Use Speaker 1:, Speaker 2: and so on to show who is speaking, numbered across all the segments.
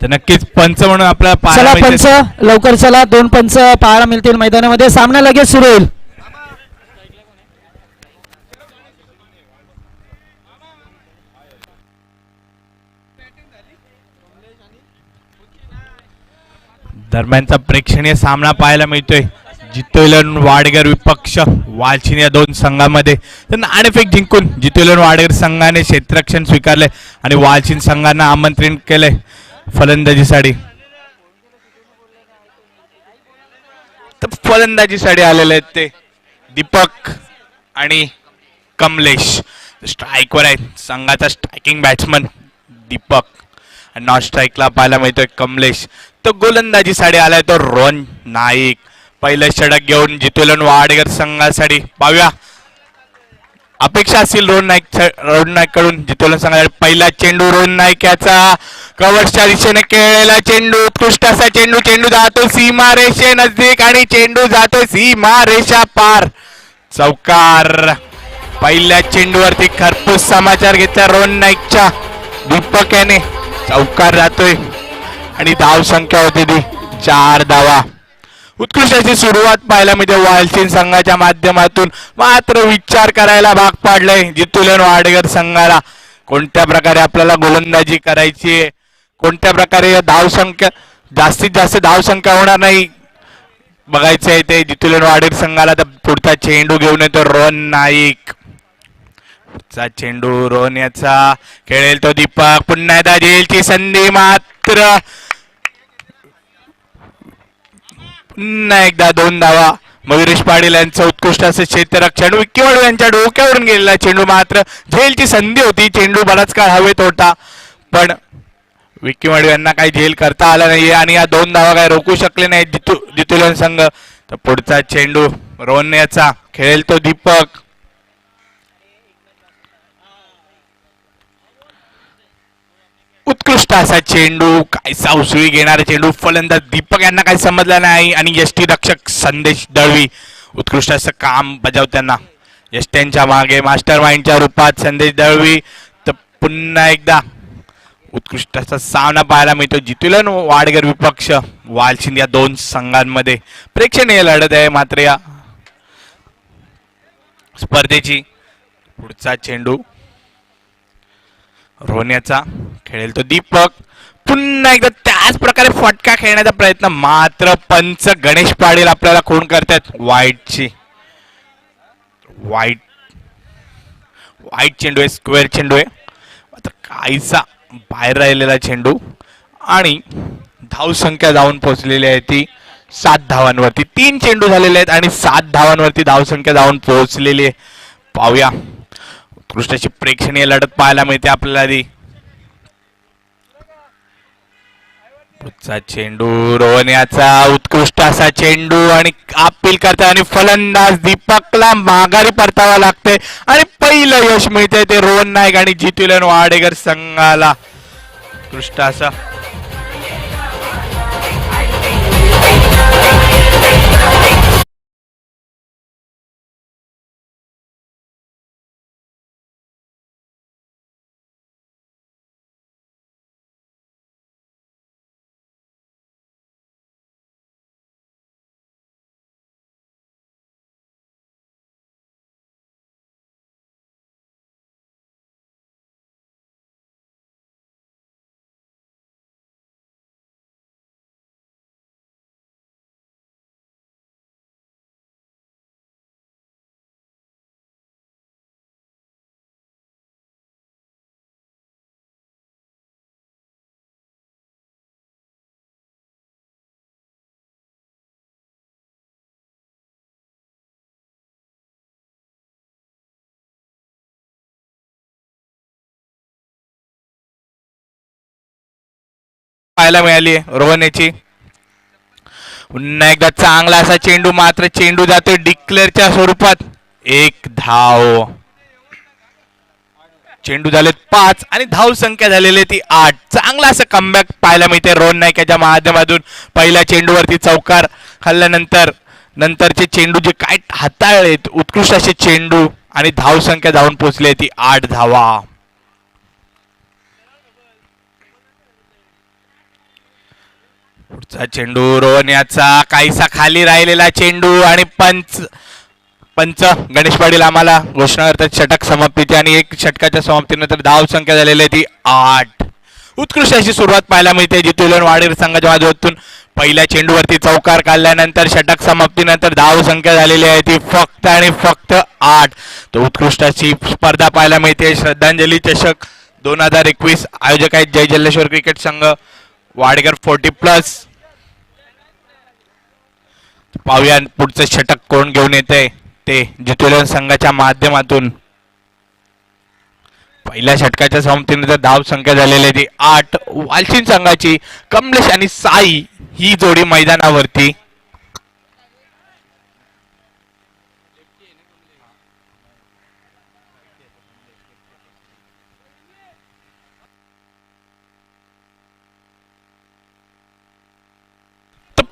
Speaker 1: तर नक्कीच पंच म्हणून आपल्याला
Speaker 2: चला
Speaker 1: पाहायला
Speaker 2: पंच लवकर चला, 2 पंच पाहायला मिळतील मैदानामध्ये. सामना लगेच सुरू होईल.
Speaker 1: दरम्यानचा प्रेक्षणीय सामना पाहायला मिळतोय. जितोलन वाडगर विपक्ष वालचिन या दोन संघामध्ये. तर नाणेफेक जिंकून जितोलन वाडगर संघाने क्षेत्ररक्षण स्वीकारले आणि वालचिन संघांना आमंत्रित केले फलंदाजीसाठी. तर फलंदाजीसाठी आलेले आहेत ते दीपक आणि कमलेश. स्ट्राईकवर आहे संघाचा स्ट्रायकिंग बॅट्समन दीपक आणि नॉन स्ट्राईकला पाहायला मिळतोय कमलेश. तो गोलंदाजीसाठी आलाय तो रोहन नाईक. पहिलं षटक घेऊन जितोलन वाडगर संघासाठी पाहूया अपेक्षा असतील रोहन नाईक कडून जितोलन संघासाठी. पहिला चेंडू रोहन नाईक याचा कव्हरच्या दिशेने खेळलेला चेंडू, उत्कृष्ट असा चेंडू. चेंडू जातो सीमा रेषे नजदीक आणि चेंडू जातो सीमा रेषा पार. चौकार. पहिल्या चेंडूवरती खरपूस समाचार घेतला रोहन नाईकच्या. दीपक याने चौकार जातोय आणि धाव संख्या होती ती 4 धावा. उत्कृष्ट अशी सुरुवात पाहायला मिळते वालचिन संघाच्या माध्यमातून. मात्र विचार करायला भाग पाडलाय जितोलन वाडगर संघाला. कोणत्या प्रकारे आपल्याला गोलंदाजी करायची आहे, कोणत्या प्रकारे धाव संख्या जास्तीत जास्त धाव संख्या होणार नाही बघायचं आहे ते जितोलन वाडगर संघाला. तर पुढचा चेंडू घेऊन येतो रोहन नाईक. पुढचा चेंडू रोहन याचा खेळेल तो दीपक. पुन्हा एकदा जेलची संधी, मात्र पुन्हा एकदा 2 धावा. मयुरेश पाटील यांचं उत्कृष्ट असं क्षेत्ररक्षण. विक्की वाडू यांच्या डोक्यावरून गेलेला चेंडू, मात्र झेलची संधी होती. चेंडू बराच काळ हवेत होता पण विक्की वाडू यांना काही झेल करता आला नाहीये आणि या 2 धावा काही रोखू शकले नाही जितोलन संघ. तर पुढचा चेंडू रोहन याचा खेळेल तो दीपक. उत्कृष्ट असा चेंडू, कायसा उसळी घेणारा चेंडू. फलंदाज दीपक यांना काही समजलं नाही आणि यष्टी रक्षक संदेश दळवी उत्कृष्ट असं काम बजावताना यष्ट्यांच्या मागे मास्टर माइंडच्या रूपात संदेश दळवी. तर पुन्हा एकदा उत्कृष्ट असा सामना पाहायला मिळतो जितोलन वाडगर विपक्ष वालचिन या दोन संघांमध्ये. प्रेक्षणीय लढत आहे मात्र या स्पर्धेची. पुढचा चेंडू रोहन्याचा खेळेल तो दीपक. पुन्हा एकदा त्याच प्रकारे फटका खेळण्याचा प्रयत्न, मात्र पंच गणेश पाटील आपल्याला खूण करतात वाईटची. वाईट चेंडू आहे, स्क्वेअर चेंडू आहे, मात्र काहीसा बाहेर राहिलेला चेंडू आणि धाव संख्या जाऊन पोहोचलेली आहे ती 7 धावांवरती. 3 चेंडू झालेले आहेत आणि 7 धावांवरती धाव संख्या जाऊन पोहोचलेली आहे. पाहूया उत्कृष्ट अशी प्रेक्षणीय लढत पाहायला मिळते आपल्याला ती. पुढचा चेंडू रोहन याचा उत्कृष्ट असा चेंडू आणि अपील करतात आणि फलंदाज दीपकला माघारी परतावा लागते आणि पहिलं यश मिळते ते रोहन नाईक आणि जितोलन वाडगर संघाला. उत्कृष्ट असा पाहायला मिळाली रोहनेची. पुन्हा एकदा चांगला असा चेंडू, मात्र चेंडू जातोय डिक्लेअरच्या स्वरूपात. 1 धाव. चेंडू झाले 5 आणि धाव संख्या झालेली ती 8. चांगला असं कमबॅक पाहायला मिळते रोहन नाईक याच्या माध्यमातून. पहिल्या चेंडूवरती चौकार खाल्ल्यानंतर नंतरचे चेंडू जे काय हाताळलेत उत्कृष्ट असे चेंडू आणि धाव संख्या जाऊन पोहोचली ती 8 धावा. पुढचा चेंडू रोहन याचा काहीसा खाली राहिलेला चेंडू आणि पंच पंच गणेश पाटील आम्हाला घोषणा करतात षटक समाप्तीची आणि एक षटकाच्या समाप्तीनंतर धाव संख्या झालेली आहे ती 8. उत्कृष्ट अशी सुरुवात पाहायला मिळते जितुलन वाडेर संघाच्या माध्यमातून पहिल्या चेंडूवरती चौकार काढल्यानंतर षटक समाप्तीनंतर धाव संख्या झालेली आहे ती फक्त आणि फक्त 8. तो उत्कृष्ट अशी स्पर्धा पाहायला मिळते. श्रद्धांजली चषक 2021 आयोजक आहेत जय जल्लेश्वर क्रिकेट संघ वाडेकर 40+. पाहूया पुढचं षटक कोण घेऊन येते ते जितुलन संघाच्या माध्यमातून. पहिल्या षटकाच्या समाप्तीनंतर धाव संख्या झालेली ती 8. वालचिन संघाची कमलेश आणि साई ही जोडी मैदानावरती.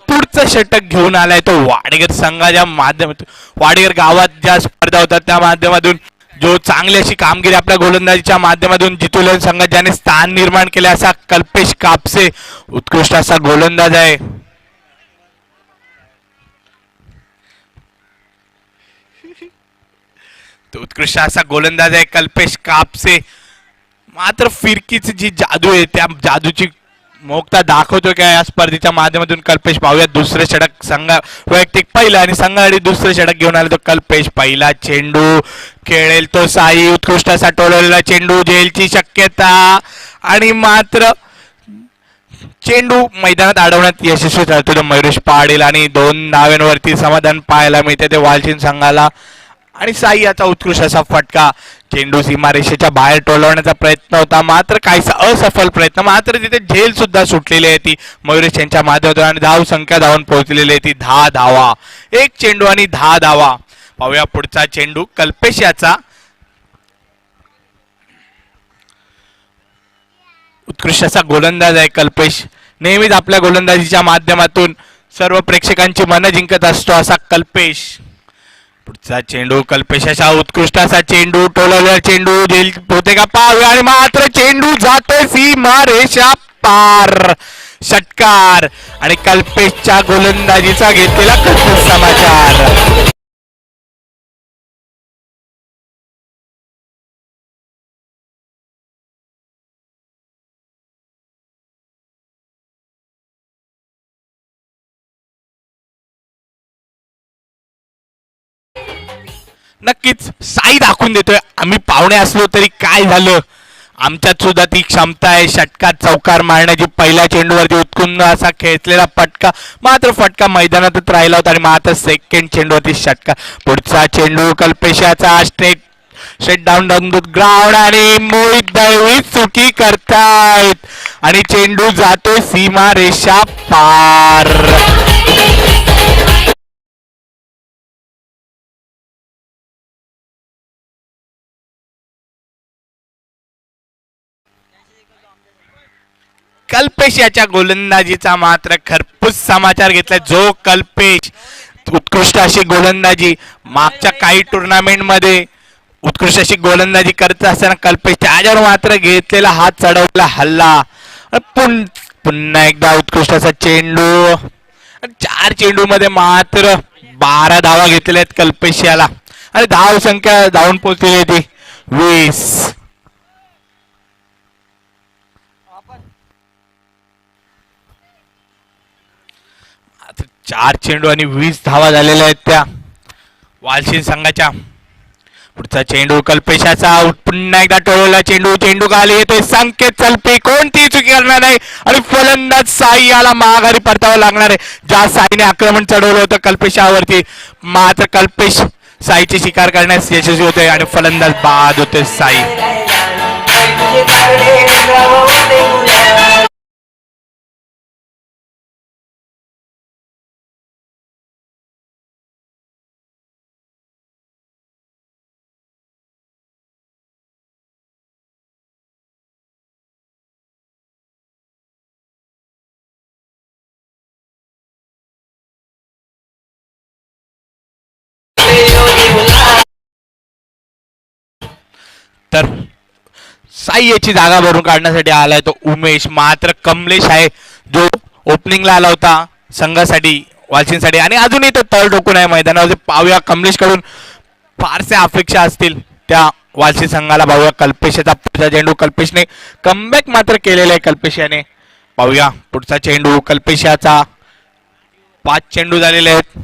Speaker 1: पुढचं षटक घेऊन आलाय तो वाडेकर संघाच्या माध्यमातून. वाडेकर गावात ज्या स्पर्धा होतात त्या माध्यमातून जो चांगली अशी कामगिरी आपल्या गोलंदाजीच्या माध्यमातून जितुलन संघात ज्याने स्थान निर्माण केले असा कल्पेश कापसे उत्कृष्ट असा गोलंदाज आहे. तो उत्कृष्ट असा गोलंदाज आहे कल्पेश कापसे. मात्र फिरकीची जी जादू आहे त्या जादूची मोक्ता दाखवतो काय या स्पर्धेच्या माध्यमातून कल्पेश. पाहूया दुसरे षटक संघ वैयक्तिक पहिलं आणि संघासाठी दुसरे षटक घेऊन आले तो कल्पेश. पहिला चेंडू खेळेल तो साई. उत्कृष्ट असा टोलवलेला चेंडू झेलची शक्यता आणि मात्र चेंडू मैदानात अडवण्यात यशस्वी ठरतो तो मयुरेश पाटील आणि 2 धाव्यांवरती समाधान पाहायला मिळते ते वालचिन संघाला. आणि साई याचा उत्कृष्ट असा फटका. चेंडू सीमारेषेच्या बाहेर टोलवण्याचा प्रयत्न होता मात्र काहीसा असफल प्रयत्न. मात्र तिथे झेल सुद्धा सुटलेली आहे ती मयुरेश यांच्या माध्यमातून आणि धाव संख्या धावून पोहोचलेली आहे ती 10 धावा. 1 चेंडू आणि 10 धावा. पाहूया पुढचा चेंडू कल्पेश याचा. उत्कृष्ट असा गोलंदाज आहे कल्पेश. नेहमीच आपल्या गोलंदाजीच्या माध्यमातून सर्व प्रेक्षकांची मनं जिंकत असतो असा कल्पेश. पुढचा चेंडू कल्पेशाचा उत्कृष्ट असा चेंडू टोलवलेला चेंडू झेल होते का पाहूया आणि मात्र चेंडू जातोय सीमारेषा पार. षटकार आणि कल्पेशच्या गोलंदाजीचा घेतलेला खतरनाक समाचार. नक्कीच साई दाखवून देतोय आम्ही पाहुणे असलो तरी काय झालं आमच्यात सुद्धा ती क्षमता आहे षटकात चौकार मारण्याची. पहिल्या चेंडूवरती उत्कुंद असा खेचलेला फटका मात्र फटका मैदानातच राहिला होता आणि मात्र सेकंड चेंडूवरती षटका. पुढचा चेंडू कल्पेशाचा स्ट्रेट डाऊन द ग्राउंड आणि मोहित दळवी चुकी करतायत आणि चेंडू जातोय सीमारेषा पार. कल्पेश याच्या गोलंदाजीचा मात्र खरपूस समाचार घेतलाय. जो कल्पेश उत्कृष्ट अशी गोलंदाजी मागच्या काही टुर्नामेंट मध्ये उत्कृष्ट अशी गोलंदाजी करत असताना कल्पेश त्याच्यावर मात्र घेतलेला हात चढवला हल्ला. पुन्हा एकदा उत्कृष्ट असा चेंडू. 4 चेंडू मध्ये मात्र 12 धावा घेतलेल्या आहेत कल्पेश याला आणि धाव संख्या धावून पोहोचलेली आहे ती 20. 4 चेंडू आणि 20 धावा झालेल्या आहेत त्या वालचिन संघाच्या. पुढचा चेंडू कल्पेशाचा. पुन्हा एकदा टोळला चेंडू. चेंडू खाली येतोय. संकेत चलपी कोणती चुकी करणार नाही आणि फलंदाज साई याला माघारी परतावं लागणार आहे. ज्या साईने आक्रमण चढवलं होतं कल्पेशावरती मात्र कल्पेश साईची शिकार करण्यास यशस्वी होते आणि फलंदाज बाद होते साई. तर साई याची जागा भरून काढण्यासाठी आलाय तो उमेश. मात्र कमलेश आहे जो ओपनिंगला आला होता संघासाठी वालशींसाठी आणि अजूनही तो तळ ठोकून आहे मैदानावर. पाहूया कमलेश कडून फारशा अपेक्षा असतील त्या वालशी संघाला. पाहूया कल्पेशचा पुढचा चेंडू, कल्पेशने कमबॅक मात्र केलेला आहे कल्पेश याने. पाहूया पुढचा चेंडू कल्पेशाचा. 5 चेंडू झालेले आहेत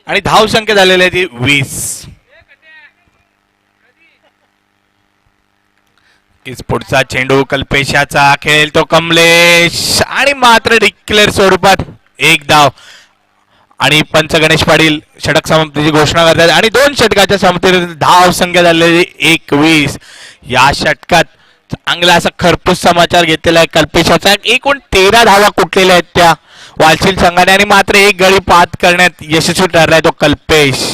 Speaker 1: आणि धाव संख्या झालेली आहे ती 20. पुढचा चेंडू कल्पेशाचा, खेळेल तो कमलेश आणि मात्र डिक्लेअर स्वरूपात 1 धाव. आणि पंच गणेश पाटील षटक समाप्तीची घोषणा करतात आणि 2 षटकाच्या समाप्तीने धाव संख्या झालेली 21. या षटकात चांगला असा खरपूस समाचार घेतलेला आहे कल्पेशाचा. एकूण 13 धावा कुठलेल्या आहेत त्या वालशील संघाने आणि मात्र 1 गडी बाद करण्यात यशस्वी ठरलाय तो कल्पेश.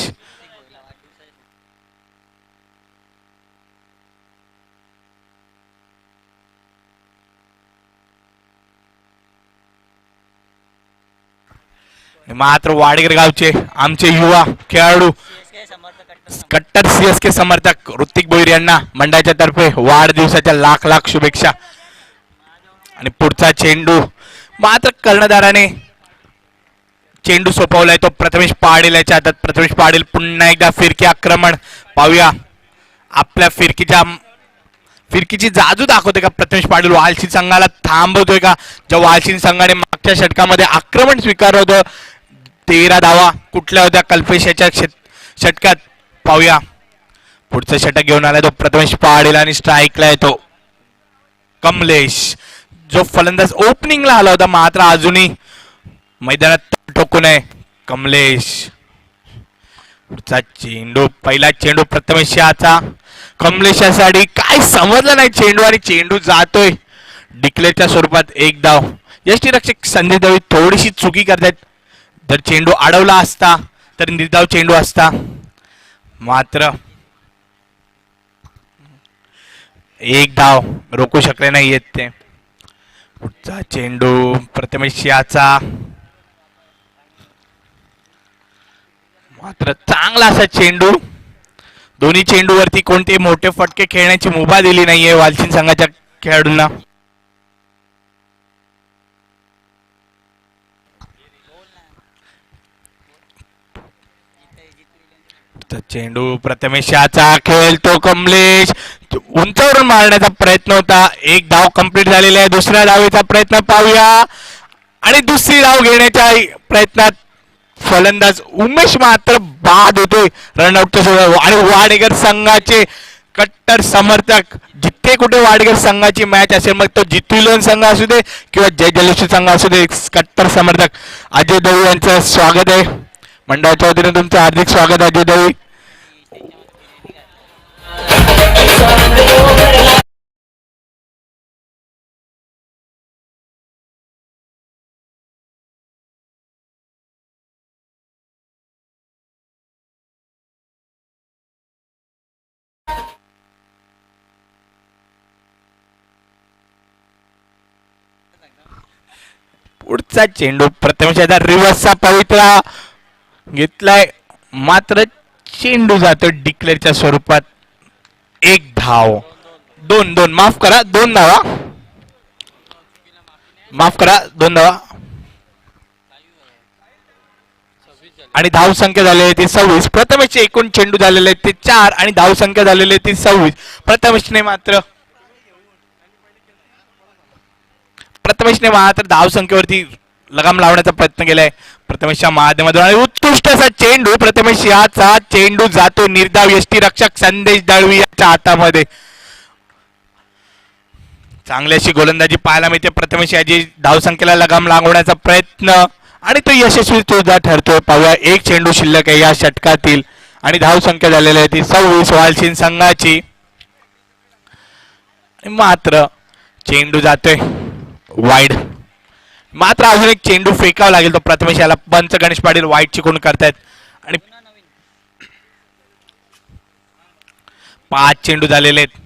Speaker 1: मात्र वाडगर गावचे आमचे युवा खेळाडू कट्टर CSK समर्थक ऋतिक भोईर यांना मंडळाच्या तर्फे वाढदिवसाच्या लाख लाख शुभेच्छा. आणि पुढचा चेंडू मात्र कर्णधाराने चेंडू सोपवलाय तो प्रथमेश पाटील याच्या हातात. प्रथमेश पाटील पुन्हा एकदा फिरकी आक्रमण. पाहूया आपल्या फिरकीची जादू दाखवते का प्रथमेश पाटील. वालशी संघाला थांबवतोय का. ज्या वालशी संघाने मागच्या षटकामध्ये आक्रमण स्वीकारलं होतं 13 धावा कुठल्या होत्या कल्पेशाच्या षटकात. पाहूया पुढचं षटक घेऊन आलाय तो प्रथमेश पाटील आणि स्ट्राईकला येतो कमलेश जो फलंदाज ओपनिंगला आला होता मात्र अजूनही मैदानात ठोकून आहे कमलेश. पुढचा चेंडू, पहिला चेंडू प्रथमेशाचा. कमलेशासाठी काय समजलं नाही चेंडू आणि चेंडू जातोय डिक्लेअरच्या स्वरूपात 1 धाव. यष्टीरक्षक संजय दळवी थोडीशी चुकी करतात. जर चेंडू अडवला असता तर निर्धाव चेंडू असता मात्र 1 धाव रोखू शकले नाहीयेत ते. पुढचा चेंडू प्रथमेशाचा मात्र चांगला असा चेंडू. दोन्ही चेंडूवरती कोणते मोठे फटके खेळण्याची मुभा दिली नाहीये वालशीन संघाच्या खेळाडूंना. चेंडू प्रथमेशाचा, खेळ तो कमलेश उंचावरून मारण्याचा प्रयत्न होता. 1 धाव कंप्लीट झालेला आहे. दुसऱ्या धावेचा प्रयत्न पाहूया आणि दुसरी धाव घेण्याच्या प्रयत्नात फलंदाज उमेश मात्र बाद होतोय रनआउटच्या सोबत. आणि वाडेकर संघाचे कट्टर समर्थक, जिथे कुठे वाडेकर संघाची मॅच असेल मग तो जितविलोन संघ असू दे किंवा जय जलेश्वर संघ असू दे, कट्टर समर्थक अजय दळवी यांचं स्वागत आहे. मंडळाच्या वतीने तुमचं हार्दिक स्वागत अजय दळवी. पुढचा चेंडू प्रथमेशाचा रिव्हर्सचा पवित्रा घेतलाय मात्र चेंडू जातो डिक्लेअरच्या स्वरूपात 1 धाव. 2 माफ करा 2 धावा, माफ करा 2 धावा. आणि धाव संख्या झालेली ती 26. प्रथमेशचे एकूण चेंडू झालेले ते 4 आणि धाव संख्या झालेली ती 26. प्रथमेशने मात्र धाव संख्येवरती लगाम लावण्याचा प्रयत्न केलाय प्रथमेशच्या माध्यमातून. आणि उत्कृष्ट असा चेंडू प्रथमेश याचा चेंडू जातो निर्धाव यष्टीरक्षक संदेश दळवी याच्या हातामध्ये. चांगली अशी गोलंदाजी पाहायला मिळते प्रथमेश याची धाव संख्येला लगाम लागवण्याचा प्रयत्न आणि तो यशस्वी सुद्धा ठरतोय. पाहूया 1 चेंडू शिल्लक आहे या षटकातील आणि धाव संख्या झालेली आहे ती 26 वालशीन संघाची. मात्र चेंडू जातोय वाईड. मात्र अजून एक चेंडू फेकावा लागेल तो प्रथमेश याला. पंच गणेश पाटील वाईड चिकून करतायत आणि 5 चेंडू झालेले आहेत.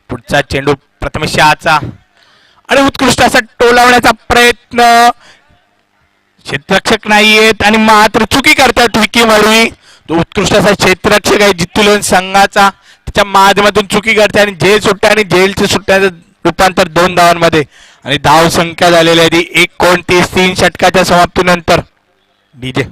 Speaker 1: पुढचा चेंडू प्रथमेश याचा आणि उत्कृष्ट असा टोलावण्याचा प्रयत्न. क्षेत्ररक्षक नाहीयेत आणि मात्र चुकी करतात विकी मळवी. तो उत्कृष्ट असा क्षेत्ररक्षक आहे जितविलोन संघाचा, त्याच्या माध्यमातून चुकी करते आणि जेल सुट्ट्या आणि जेलच्या सुट्ट्याचं रूपांतर 2 धावांमध्ये. आणि धाव संख्या झालेली आहे ती 29. 3 षटकाच्या समाप्तीनंतर. डीजे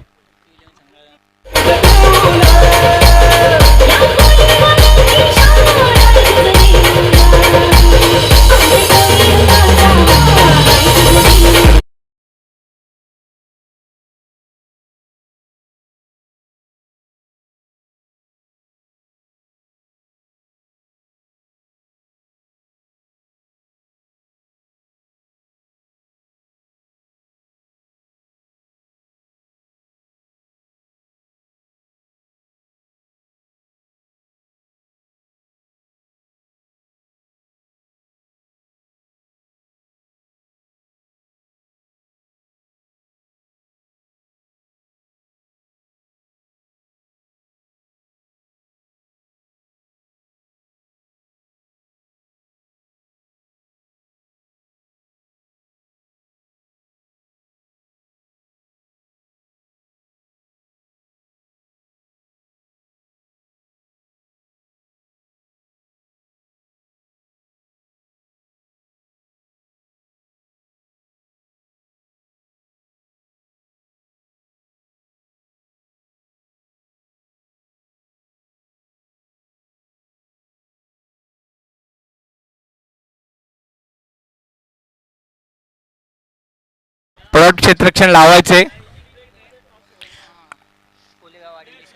Speaker 1: प्लॉट क्षेत्ररक्षण लावायचे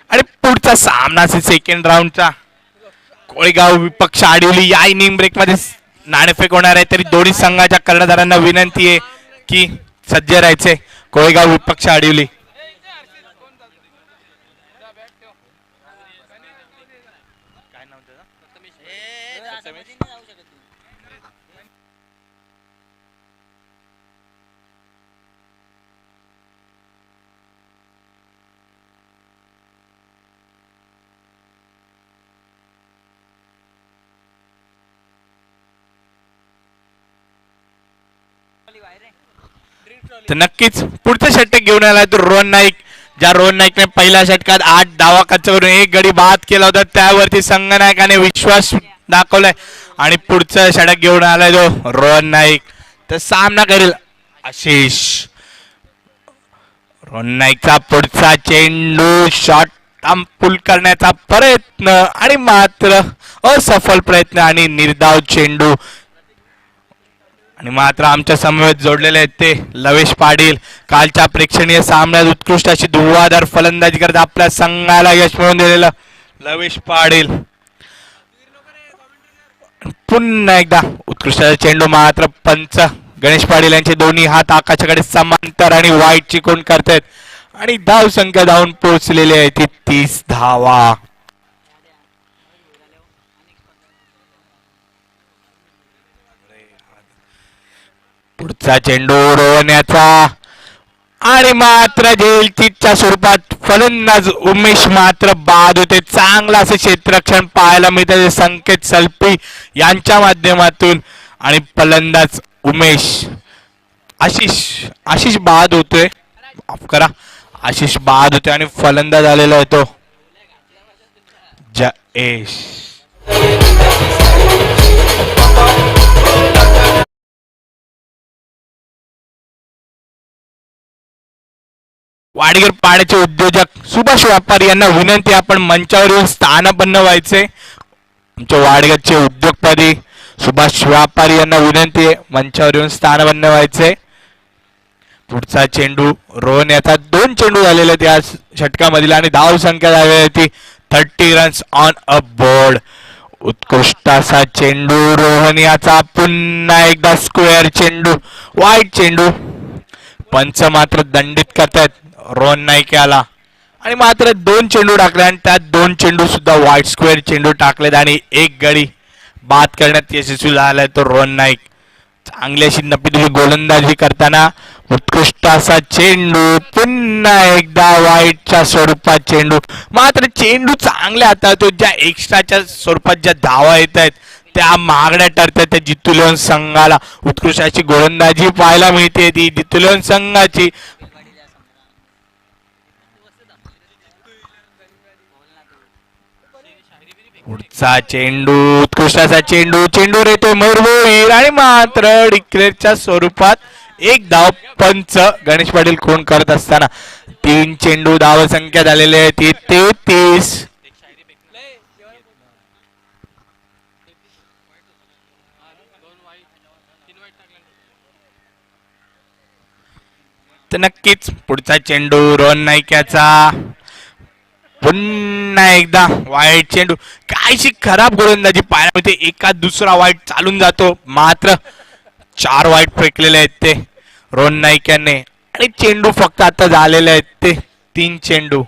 Speaker 1: आणि पुढचा सामना असेल सेकंड राऊंडचा. कोळेगाव विपक्ष आडिवली या इनिंग ब्रेक मध्ये नाणेफेक होणार आहे. तरी दोन्ही संघाच्या कर्णधारांना विनंती आहे की सज्ज राहायचे. कोळेगाव विपक्ष आडिवली. तर नक्कीच पुढचं षटक घेऊन आला तो रोहन नाईक. ज्या रोहन नाईकने पहिल्या षटकात 8 धावा खर्च करून 1 गडी बाद केला होता त्यावरती संघनायकाने विश्वास दाखवलाय आणि पुढचं षटक घेऊन आलाय तो रोहन नाईक. तर सामना करेल आशिष. रोहन नाईकचा पुढचा चेंडू शॉट पुल करण्याचा प्रयत्न आणि मात्र असफल प्रयत्न आणि निर्धाव चेंडू. आणि मात्र आमच्या समवेत जोडलेले आहेत ते लवेश पाटील. कालच्या प्रेक्षणीय सामन्यात उत्कृष्ट अशी धुव्वाधार फलंदाजी करत आपल्या संघाला यश मिळवून दिलेलं लवेश पाटील. पुन्हा एकदा उत्कृष्ट चेंडू मात्र पंच गणेश पाटील यांचे दोन्ही हात आकाशाकडे समांतर आणि वाईट चिकून करतात आणि धाव संख्या धावून पोहोचलेली आहे ती 30 धावा. पुढचा चेंडू रोवण्याचा आणि मात्र झेलचीटच्या स्वरूपात फलंदाज उमेश मात्र बाद होते. चांगला असं क्षेत्ररक्षण पाहायला मिळते संकेत सल्पी यांच्या माध्यमातून आणि फलंदाज उमेश आशिष बाद होतोय. माफ करा, आशिष बाद होते आणि फलंदाज आलेला आहे तो जयेश. वाडीगर पाड्याचे उद्योजक सुभाष व्यापारी यांना विनंती आपण मंचावर येऊन स्थानपन्न व्हायचे. आमच्या वाडगरचे उद्योगपती सुभाष व्यापारी यांना विनंती आहे मंचावर येऊन स्थानपन्न व्हायचे. पुढचा चेंडू रोहन याचा 2 चेंडू झालेले त्या षटकामधील आणि धाव संख्या झालेली होती 30 रन्स ऑन अ बोर्ड. उत्कृष्ट असा चेंडू रोहन याचा पुन्हा एकदा स्क्वेअर चेंडू वाईट चेंडू. पंच मात्र दंडित करतायत रोहन नाईक याला आणि मात्र 2 चेंडू टाकले आणि त्यात 2 चेंडू सुद्धा व्हाईट स्क्वेअर चेंडू टाकलेत आणि 1 गडी बाद करण्यात यशस्वी झालाय तो रोहन नाईक. चांगली अशी नपीतुली गोलंदाजी करताना उत्कृष्ट असा चेंडू पुन्हा एकदा वाईटच्या स्वरूपात चेंडू. मात्र चेंडू चांगले हाताळतो. ज्या एक्स्ट्राच्या स्वरूपात ज्या धावा येत आहेत त्या महागड्या ठरतात त्या जितुलेन संघाला. उत्कृष्ट अशी गोलंदाजी पाहायला मिळते ती जितुलेन संघाची. पुढचा चेंडू उत्कृष्टाचा चेंडू चेंडूवर येतोय मयूर आणि मात्र डिक्लेअरच्या स्वरूपात एक धाव पंच गणेश पाटील खून करत असताना 3 चेंडू धाव संख्या झालेली आहे ती 33. तर नक्कीच पुढचा चेंडू रोहन नाईक्याचा पुन्हा एकदा वाईट चेंडू कायशी खराब गोलंदाजी पाहायला मिळते एका दुसरा वाईट चालून जातो मात्र 4 वाईट फेकलेले आहेत ते रोहन नाईक यांनी आणि चेंडू फक्त आता झालेले आहेत ते 3 चेंडू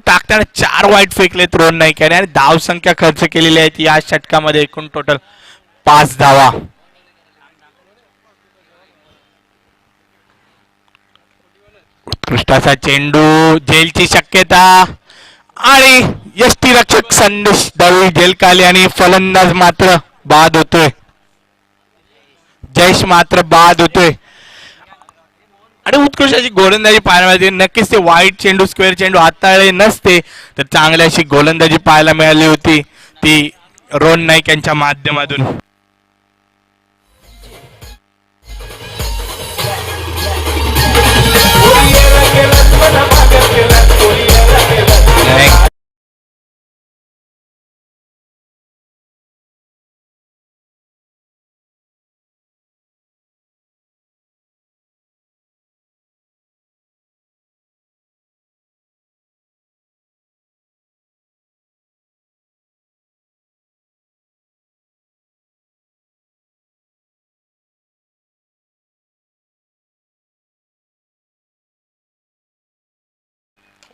Speaker 1: टाकताना 4 वाईट फेकलेत रोहन नाईक यांनी आणि धाव संख्या खर्च केलेली आहेत या षटकामध्ये एकूण टोटल 5 धावा. उत्कृष्टाचा चेंडू जेलची शक्यता आणि यष्टीरक्षक संदेश दळवी जेलखाली आणि फलंदाज मात्र बाद होतोय जयेश मात्र बाद होतोय आणि उत्कृष्टाची गोलंदाजी पाहायला नक्कीच ते वाईट चेंडू स्क्वेअर चेंडू हाताळले नसते तर चांगली अशी गोलंदाजी पाहायला मिळाली होती ती रोहन नाईक यांच्या माध्यमातून.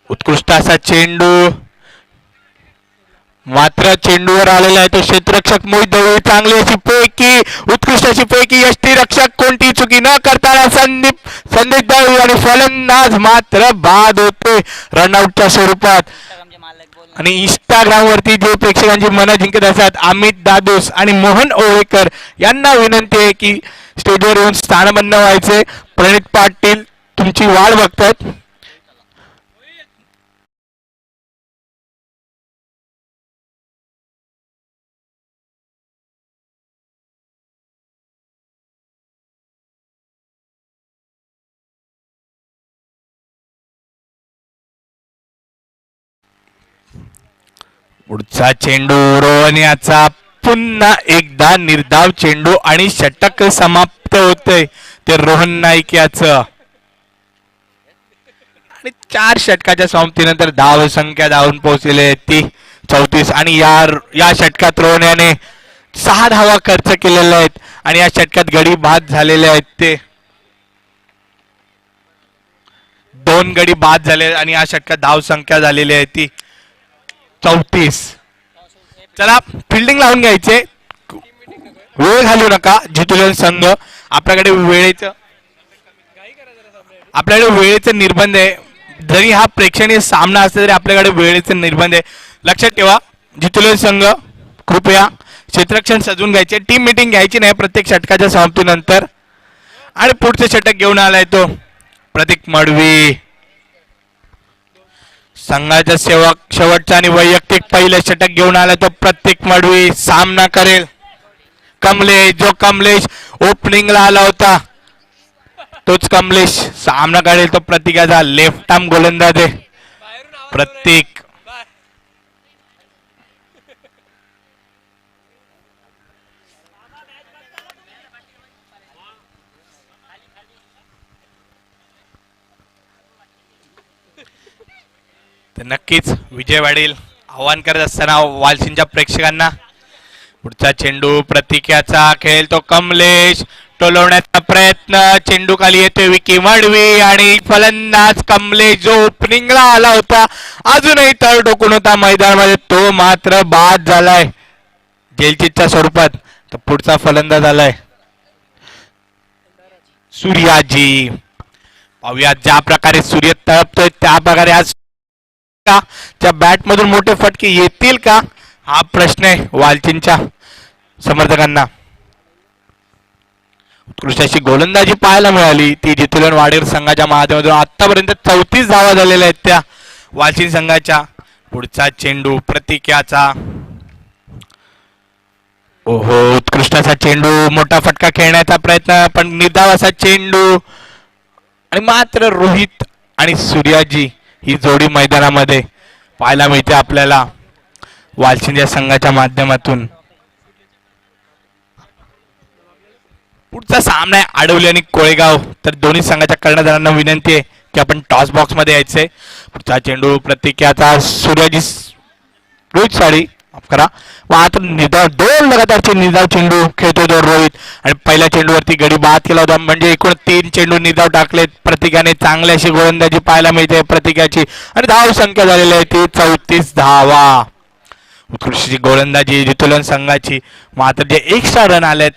Speaker 1: उत्कृष्ट असा चेंडू मात्र चेंडूवर आलेला आहे तो क्षेत्ररक्षक मोहित दळवी चांगली अशी पैकी उत्कृष्ट अशी पैकी यष्टीरक्षक कोणती चुकी न करताना संदेश दळवी आणि फलंदाज मात्र बाद होते रनआउटच्या स्वरूपात. आणि इंस्टाग्राम वरती जे प्रेक्षकांची मनं जिंकत असतात अमित दादोस आणि मोहन ओळेकर यांना विनंती आहे की स्टेजवर येऊन स्थानबद्ध व्हायचे. प्रणित पाटील तुमची वाट बघतात. पुढचा चेंडू रोहन याचा पुन्हा एकदा निर्धाव चेंडू आणि षटक समाप्त होते ते रोहन नाईक याचं आणि 4 षटकाच्या समाप्तीनंतर धाव संख्या धावून पोहोचलेली आहे ती 34 आणि या षटकात रोहन याने 6 धावा खर्च केलेल्या आहेत आणि या षटकात गडी बाद झालेले आहेत ते 2 गडी बाद झाले आणि या षटकात धाव संख्या झालेली आहे ती 34. चला फिल्डिंग लावून घ्यायचे वेळ घालू नका जितुलन संघ आपल्याकडे वेळेचे निर्बंध आहे जरी हा प्रेक्षणीय सामना असला तरी आपल्याकडे वेळेचे निर्बंध आहे लक्षात ठेवा. जितुलन संघ कृपया क्षेत्ररक्षण सजवून घ्यायचे टीम मीटिंग घ्यायची नाही प्रत्येक षटकाच्या समाप्तीनंतर. आणि पुढचे षटक घेऊन आलाय तो प्रतीक मडवी संघाचा शेवटचा आणि वैयक्तिक पहिले षटक घेऊन आला तो प्रत्येक मडवी सामना करेल कमलेश ओपनिंगला आला होता तोच कमलेश सामना करेल तो प्रतीकाचा लेफ्ट आर्म गोलंदाज आहे प्रतीक. तर नक्कीच विजय वाढेल आव्हान करत असताना वालसिंच्या प्रेक्षकांना. पुढचा चेंडू प्रतीकाचा खेळ तो कमलेश टोलवण्याचा प्रयत्न चेंडू खाली येते विकी मडवी आणि फलंदाज कमलेश जो ओपनिंगला आला होता अजूनही तळ टोकून होता मैदानामध्ये तो मात्र बाद झालाय जेलचीच्या स्वरूपात. तर पुढचा फलंदाज आलाय सूर्याजी. पाहूया ज्या प्रकारे सूर्य तळपतोय त्या प्रकारे आज त्या बॅट मधून मोठे फटके येतील का हा प्रश्न आहे वालचिंच्या समर्थकांना. उत्कृष्ट अशी गोलंदाजी पाहायला मिळाली ती जितुलन वाडेर संघाच्या माध्यमातून आतापर्यंत 34 धावा झालेल्या आहेत त्या वालचिन संघाच्या. पुढचा चेंडू प्रतिक्याचा. ओहो, उत्कृष्ट असा चेंडू, मोठा फटका खेळण्याचा प्रयत्न, पण निर्धाव असा चेंडू. आणि मात्र रोहित आणि सूर्याजी ही जोडी मैदानामध्ये पाहायला मिळते आपल्याला वालचिंद या संघाच्या माध्यमातून. पुढचा सामना आहे आडवली आणि कोळेगाव. तर दोन्ही संघाच्या कर्णधारांना विनंती आहे की आपण टॉस बॉक्स मध्ये यायचंय. पुढचा चेंडू प्रतिक्याचा. सूर्याजी रोहित साडी माफ करा, मात्र निधाव, दोन लगातारचे निधाव चेंडू खेळतोय तो रोहित. आणि पहिल्या चेंडूवरती गडी बाद केला होता, म्हणजे एकूण 3 चेंडू निधाव टाकलेत. प्रतिकाने चांगली अशी गोलंदाजी पाहायला मिळते प्रतिकाची. आणि धाव संख्या झालेली आहे ती 34 धावा. उत्कृष्ट गोलंदाजी जितुलन संघाची. मात्र जे एक्स्ट्रा रन आलेत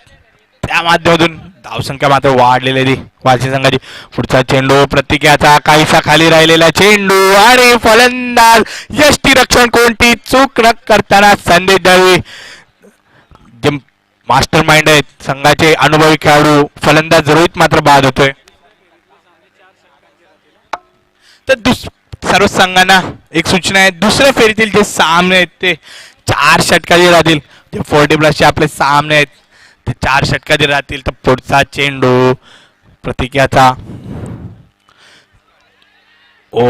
Speaker 1: त्या माध्यमातून धावसंख्या मात्र वाढलेली आहे वालचिंद संघाची. पुढचा चेंडू प्रतिक्याचा, काहीसा खाली राहिलेला चेंडू आणि फलंदाज यष्टीरक्षण कोणती चूक न करताना संदेश दळवी जे मास्टर माइंड आहेत संघाचे अनुभवी खेळाडू फलंदाज रोहित मात्र बाद होतोय. तर सर्व संघांना एक सूचना आहे, दुसऱ्या फेरीतील जे सामने आहेत ते 4 षटकाचे राहतील. जे 40+ आपले सामने आहेत ते 4 षटकाचे राहतील. तर पुढचा चेंडू प्रतिक्याचा. ओ,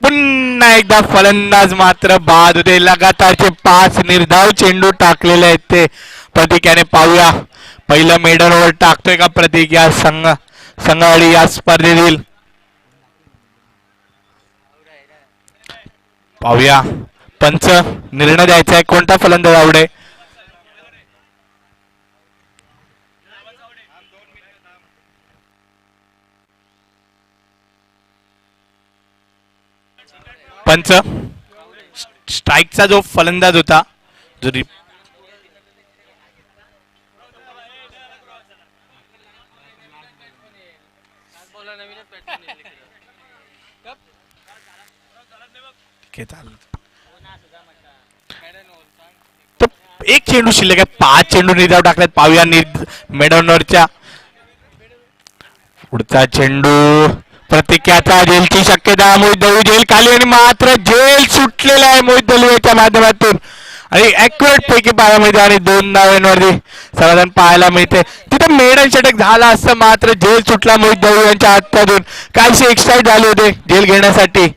Speaker 1: पुन्हा एकदा फलंदाज मात्र बाद होते. लगातारचे 5 निर्धाव चेंडू टाकलेले आहेत ते प्रतिक्याने. पाहूया पहिलं मेडन ओव्हर टाकतोय का प्रतिक्या संघाडी या स्पर्धेतील. पाहूया पंच निर्णय द्यायचा आहे कोणता फलंदाज आवडे. पंच स्ट्राईकचा जो फलंदाज होता जो तो एक चेंडू शिल्लक आहे, 5 चेंडू निर्धाव टाकल्यात. पाहूया मेडॉनवरच्या. पुढचा चेंडू प्रतिक्याचा. जेलची शक्यता. मोहित दळवी जेल खाली आणि मात्र जेल सुटलेला आहे मोहित दळवीच्या माध्यमातून. आणि ऍक्युरेट पैकी पाहायला मिळते आणि 2 धावांवरती समाधान पाहायला मिळते. तिथे मेडन षटक झाला असतं मात्र जेल सुटला मोहित दळवी यांच्या हातातून. काहीसे एक्साइट झाले होते जेल घेण्यासाठी.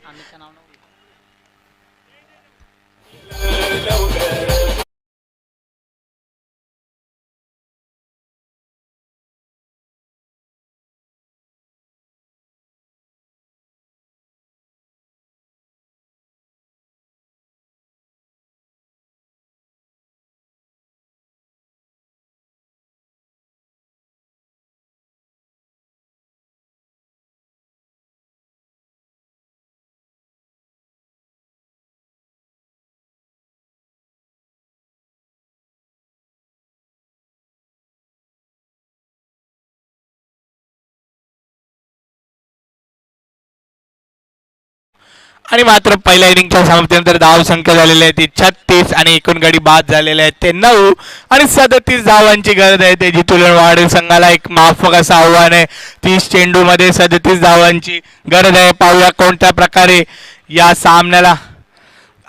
Speaker 1: आणि मात्र पहिल्या इनिंगच्या समाप्तीनंतर धाव संख्या झालेली आहे ती 36 आणि एकूण गडी बाद झालेले आहेत ते 9 आणि 37 धावांची गरज आहे. ते जितुलन वाढीव संघाला एक माफक असं आव्हान आहे. 30 चेंडू मध्ये 37 धावांची गरज आहे. पाहूया कोणत्या प्रकारे या सामन्याला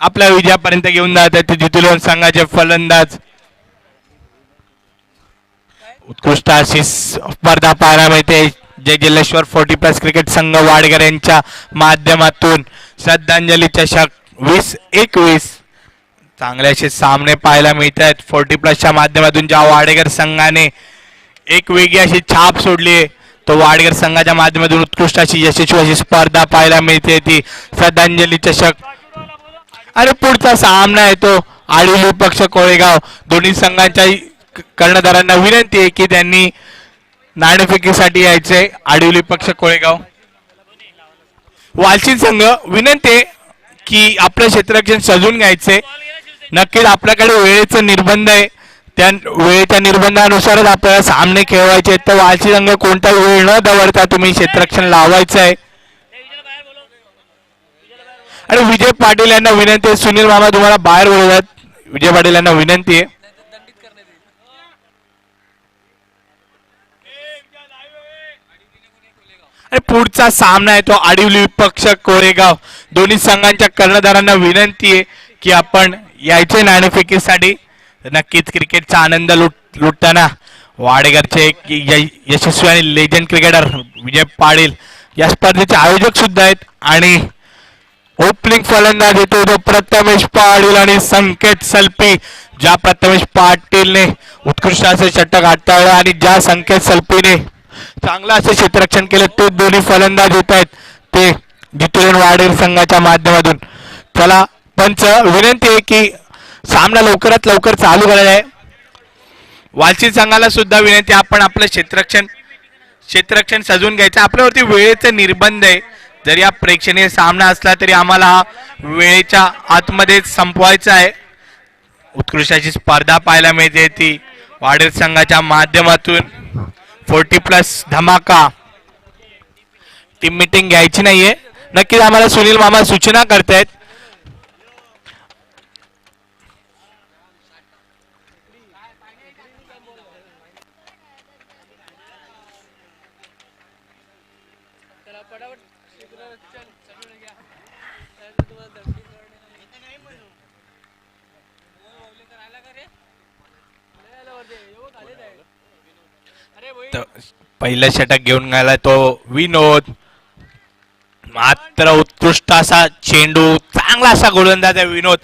Speaker 1: आपल्या विजयापर्यंत घेऊन जात आहेत ते जितुलन संघाचे फलंदाज. उत्कृष्ट अशी स्पर्धा पाहायला मिळते. जय जल्लेश्वर 40+ क्रिकेट संघ वाडगर यांच्या माध्यमातून श्रद्धांजली चषक 2021 चांगले असे सामने पाहायला मिळत आहेत 40+च्या माध्यमातून. ज्या वाडगर संघाने एक वेगळी अशी छाप सोडली आहे तो वाडगर संघाच्या माध्यमातून उत्कृष्ट अशी यशस्वी अशी स्पर्धा पाहायला मिळते ती श्रद्धांजली चषक. आणि पुढचा सामना आहे तो आडिवली पक्ष कोळेगाव. दोन्ही संघांच्या कर्णधारांना विनंती आहे की त्यांनी नाणेफेकीसाठी यायचे. आडिवली पक्ष कोळेगाव. वालचिंद संघ विनंती आहे की आपलं क्षेत्ररक्षण सजून घ्यायचे. नक्कीच आपल्याकडे वेळेचा निर्बंध आहे, त्या वेळेच्या निर्बंधानुसारच आपल्याला सामने खेळवायचे. तर वालचिंद संघ कोणता वेळ न दवडता तुम्ही क्षेत्ररक्षण लावायचं आहे. आणि विजय पाटील यांना विनंती आहे. सुनील मामा तुम्हाला बाहेर बोलवतात. विजय पाटील यांना विनंती आहे. आणि पुढचा सामना आहे तो आडिवली विपक्ष कोरेगाव. दोन्ही संघांच्या कर्णधारांना विनंती आहे की आपण यायचे नाणेफेकीसाठी. नक्कीच क्रिकेटचा आनंद लुटताना वाडेकरचे यशस्वी आणि लेजंड क्रिकेटर विजय पाटील या स्पर्धेचे आयोजक सुद्धा आहेत. आणि ओपनिंग फलंदाज येतो तो प्रथमेश पाटील आणि संकेत सलपी. ज्या प्रथमेश पाटीलने उत्कृष्ट असे षटक हाताळलं आणि ज्या संकेत सलपीने चांगलं असं क्षेत्ररक्षण केलं ते दोन्ही फलंदाज येत आहेत ते जितून वाडेकर संघाच्या माध्यमातून. चला पंच विनंती आहे की सामना लवकरात लवकर चालू करायला आहे. वालची संघाला सुद्धा विनंती आपण आपलं क्षेत्ररक्षण सजवून घ्यायचं. आपल्यावरती वेळेचे निर्बंध आहे. जरी हा प्रेक्षणीय सामना असला तरी आम्हाला हा वेळेच्या आतमध्ये संपवायचा आहे. उत्कृष्ट अशी स्पर्धा पाहायला मिळते ती वाडेकर संघाच्या माध्यमातून. 40+ धमाका. टीम मीटिंग घ्यायची नाहीये. नक्कीच आम्हाला सुनील मामा सूचना करतायत. पहिलं षटक घेऊन गेला तो विनोद. मात्र उत्कृष्ट असा चेंडू. चांगला असा गोलंदाज आहे विनोद.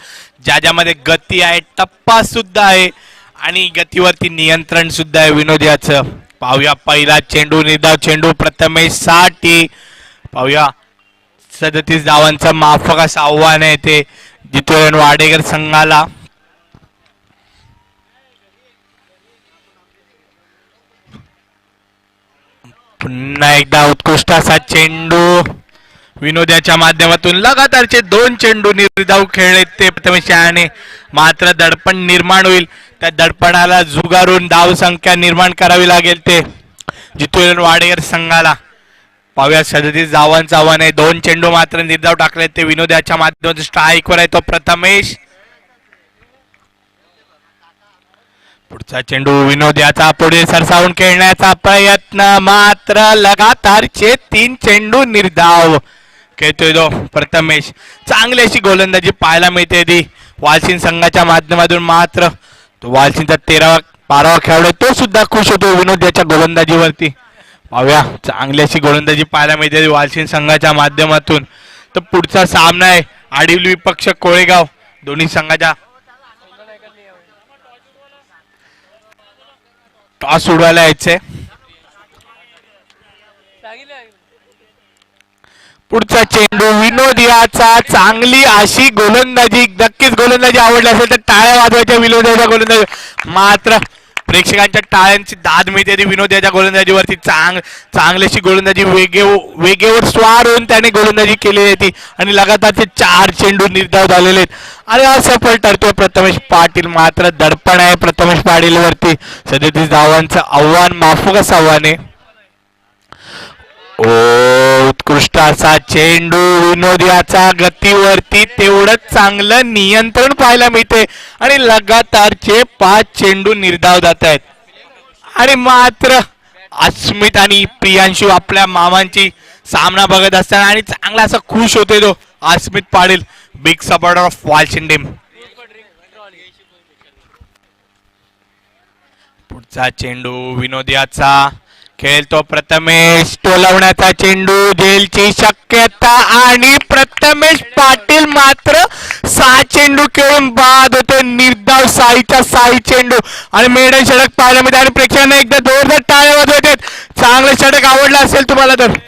Speaker 1: ज्यामध्ये गती आहे, टप्पा सुद्धा आहे आणि गतीवरती नियंत्रण सुद्धा आहे विनोद याचं. पाहूया पहिला चेंडू, निर्धाव चेंडू प्रथमेश साठी. पाहूया 37 धावांचं माफक असं आव्हान आहे ते जितून वाडेकर संघाला. पुन्हा एकदा उत्कृष्ट असा चेंडू विनोदाच्या माध्यमातून. लगातारचे 2 चेंडू निर्धाव खेळले ते प्रथमेश याने. मात्र दडपण निर्माण होईल. त्या दडपणाला झुगारून धाव संख्या निर्माण करावी लागेल ते जितून वाडेकर संघाला. पाहूया 37 धावांचं आव्हान आहे. 2 चेंडू मात्र निर्धाव टाकले ते विनोदाच्या माध्यमातून. स्ट्राईकवर आहे तो प्रथमेश. पुढचा चेंडू विनोद याचा पुढे सरसावून खेळण्याचा प्रयत्न. मात्र लगातारचे 3 चेंडू निर्धाव खेळतोय तो प्रथमेश. चांगली अशी गोलंदाजी पाहायला मिळते ती वालसिंग संघाच्या माध्यमातून. मात्र तो वालसिंगचा 13वा खेळाडू तो सुद्धा खुश होतो विनोद याच्या गोलंदाजीवरती. पाहूया चांगली अशी गोलंदाजी पाहायला मिळते वालसिंग संघाच्या माध्यमातून. तर पुढचा सामना आहे आडिवली विपक्ष कोळेगाव. दोन्ही संघाच्या टॉस उडवायला यायचे. पुढचा चेंडू विनोद याचा. चांगली अशी गोलंदाजी. नक्कीच गोलंदाजी आवडली असेल तर टाळ्या वाजवायच्या विनोदाच्या गोलंदाजी. मात्र प्रेक्षकांच्या टाळ्यांची दाद मिळते ती विनोद याच्या गोलंदाजीवरती. चांगलीशी गोलंदाजी वेगेवर स्वार होऊन त्याने गोलंदाजी केलेली आहे आणि लगातारचे 4 चेंडू निर्धाव झालेले आहेत आणि असफल ठरतोय प्रथमेश पाटील. मात्र दडपण आहे प्रथमेश पाटील वरती. 37 धावांचं आव्हान माफक असं आव्हान आहे. उत्कृष्ट असा चेंडू विनोद याचा. गतीवरती तेवढंच चांगलं नियंत्रण पाहायला मिळते आणि लगातारचे 5 चेंडू निर्धाव जात आहेत. आणि मात्र अस्मित आणि प्रियांशू आपल्या मामांची सामना बघत असताना आणि चांगला असा खुश होते तो Asmit Patil, big supporter of Walsing team. पुढचा चेंडू विनोद याचा. खेळतो प्रथमेश. टोलवण्याचा चेंडू. झेलची शक्यता आणि प्रथमेश पाटील मात्र 6 चेंडू खेळून बाद होते. निर्धाव 6 चेंडू आणि मेडन षटक पाहायला मिळते आणि प्रेक्षकांना एकदा जोरदार टाळ्या वाजवत आहेत. चांगलं षटक आवडलं असेल तुम्हाला तर.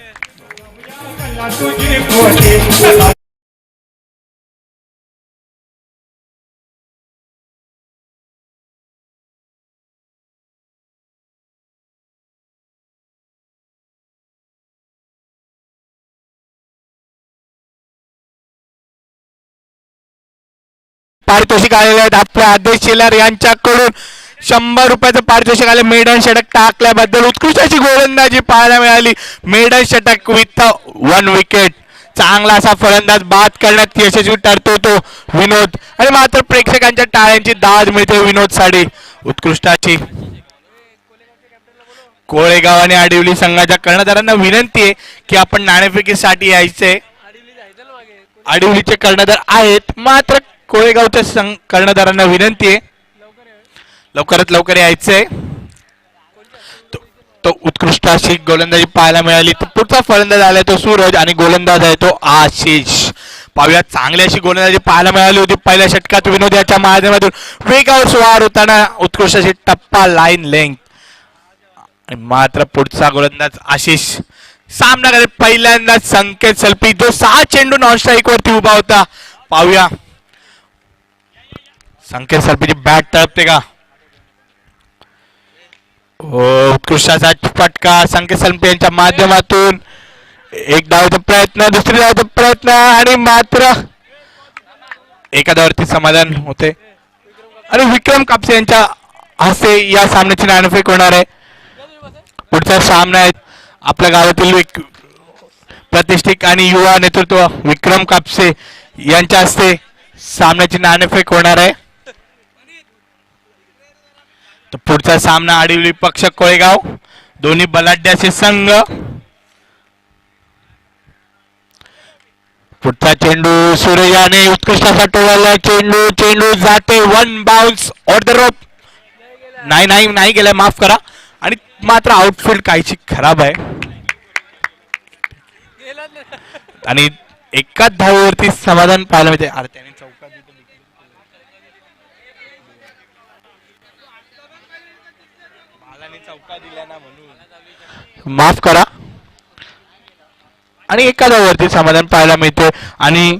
Speaker 1: पारितोषिक आलेले आहेत आपल्या आदेश शेलार यांच्याकडून. 100 रुपयाचं पारितोषिक आले मेडन षटक टाकल्याबद्दल. उत्कृष्ट अशी गोलंदाजी पाहायला मिळाली. मेडन षटक विथ 1 विकेट. चांगला असा फलंदाज बाद करण्यात यशस्वी ठरतो तो विनोद आणि मात्र प्रेक्षकांच्या टाळ्यांची दाद मिळते विनोद साठी. उत्कृष्ट अशी कोळेगाव आणि आडिवली संघाच्या कर्णधारांना विनंती आहे की आपण नाणेफेकीसाठी यायचे. आडिवलीचे कर्णधार आहेत, मात्र कोळेगावच्या कर्णधारांना विनंती आहे लवकरात लवकर यायचंय. तो उत्कृष्ट अशी गोलंदाजी पाहायला मिळाली. तर पुढचा फलंदाज आलाय तो सूरज आणि गोलंदाज आहे तो आशिष. पाहूया, चांगली अशी गोलंदाजी पाहायला मिळाली होती पहिल्या षटकात विनोद याच्या माध्यमातून. वेगावर स्वार होताना उत्कृष्ट अशी टप्पा लाईन लेंथ. आणि मात्र पुढचा गोलंदाज आशिष सामना करेल पहिल्यांदाच संकेत सलपी जो 6 चेंडू नॉन स्ट्राईक वरती उभा होता. पाहूया संकेत सलपीची बॅट तळपते का. उत्कृष्ट असा फटका संकेत सलपी यांच्या माध्यमातून. एक धावेचा प्रयत्न, दुसरी धावेचा प्रयत्न आणि मात्र एका धावावरती समाधान होते. आणि विक्रम कापसे यांच्या हस्ते या सामन्याची नाणेफेक होणार आहे. पुढचा सामना आहे आपल्या गावातील प्रतिष्ठित आणि युवा नेतृत्व विक्रम कापसे यांच्या हस्ते सामन्याची नाणेफेक होणार आहे. तर पुढचा सामना आडिवली पक्ष कोळेगाव, दोन्ही बलाढ्य असे संघ. पुढचा चेंडू सूरज याने उत्कृष्ट असा टोळला. चेंडू जाते, one bounce on the rope. नाही गेलाय, माफ करा. आणि मात्र आउटफील्ड काहीची खराब आहे आणि एकाच धावेवरती समाधान पाहायला मिळते. त्याने चौका दिला ना म्हणून माफ करा. आणि एका धावेवरती समाधान पाहायला मिळते. आणि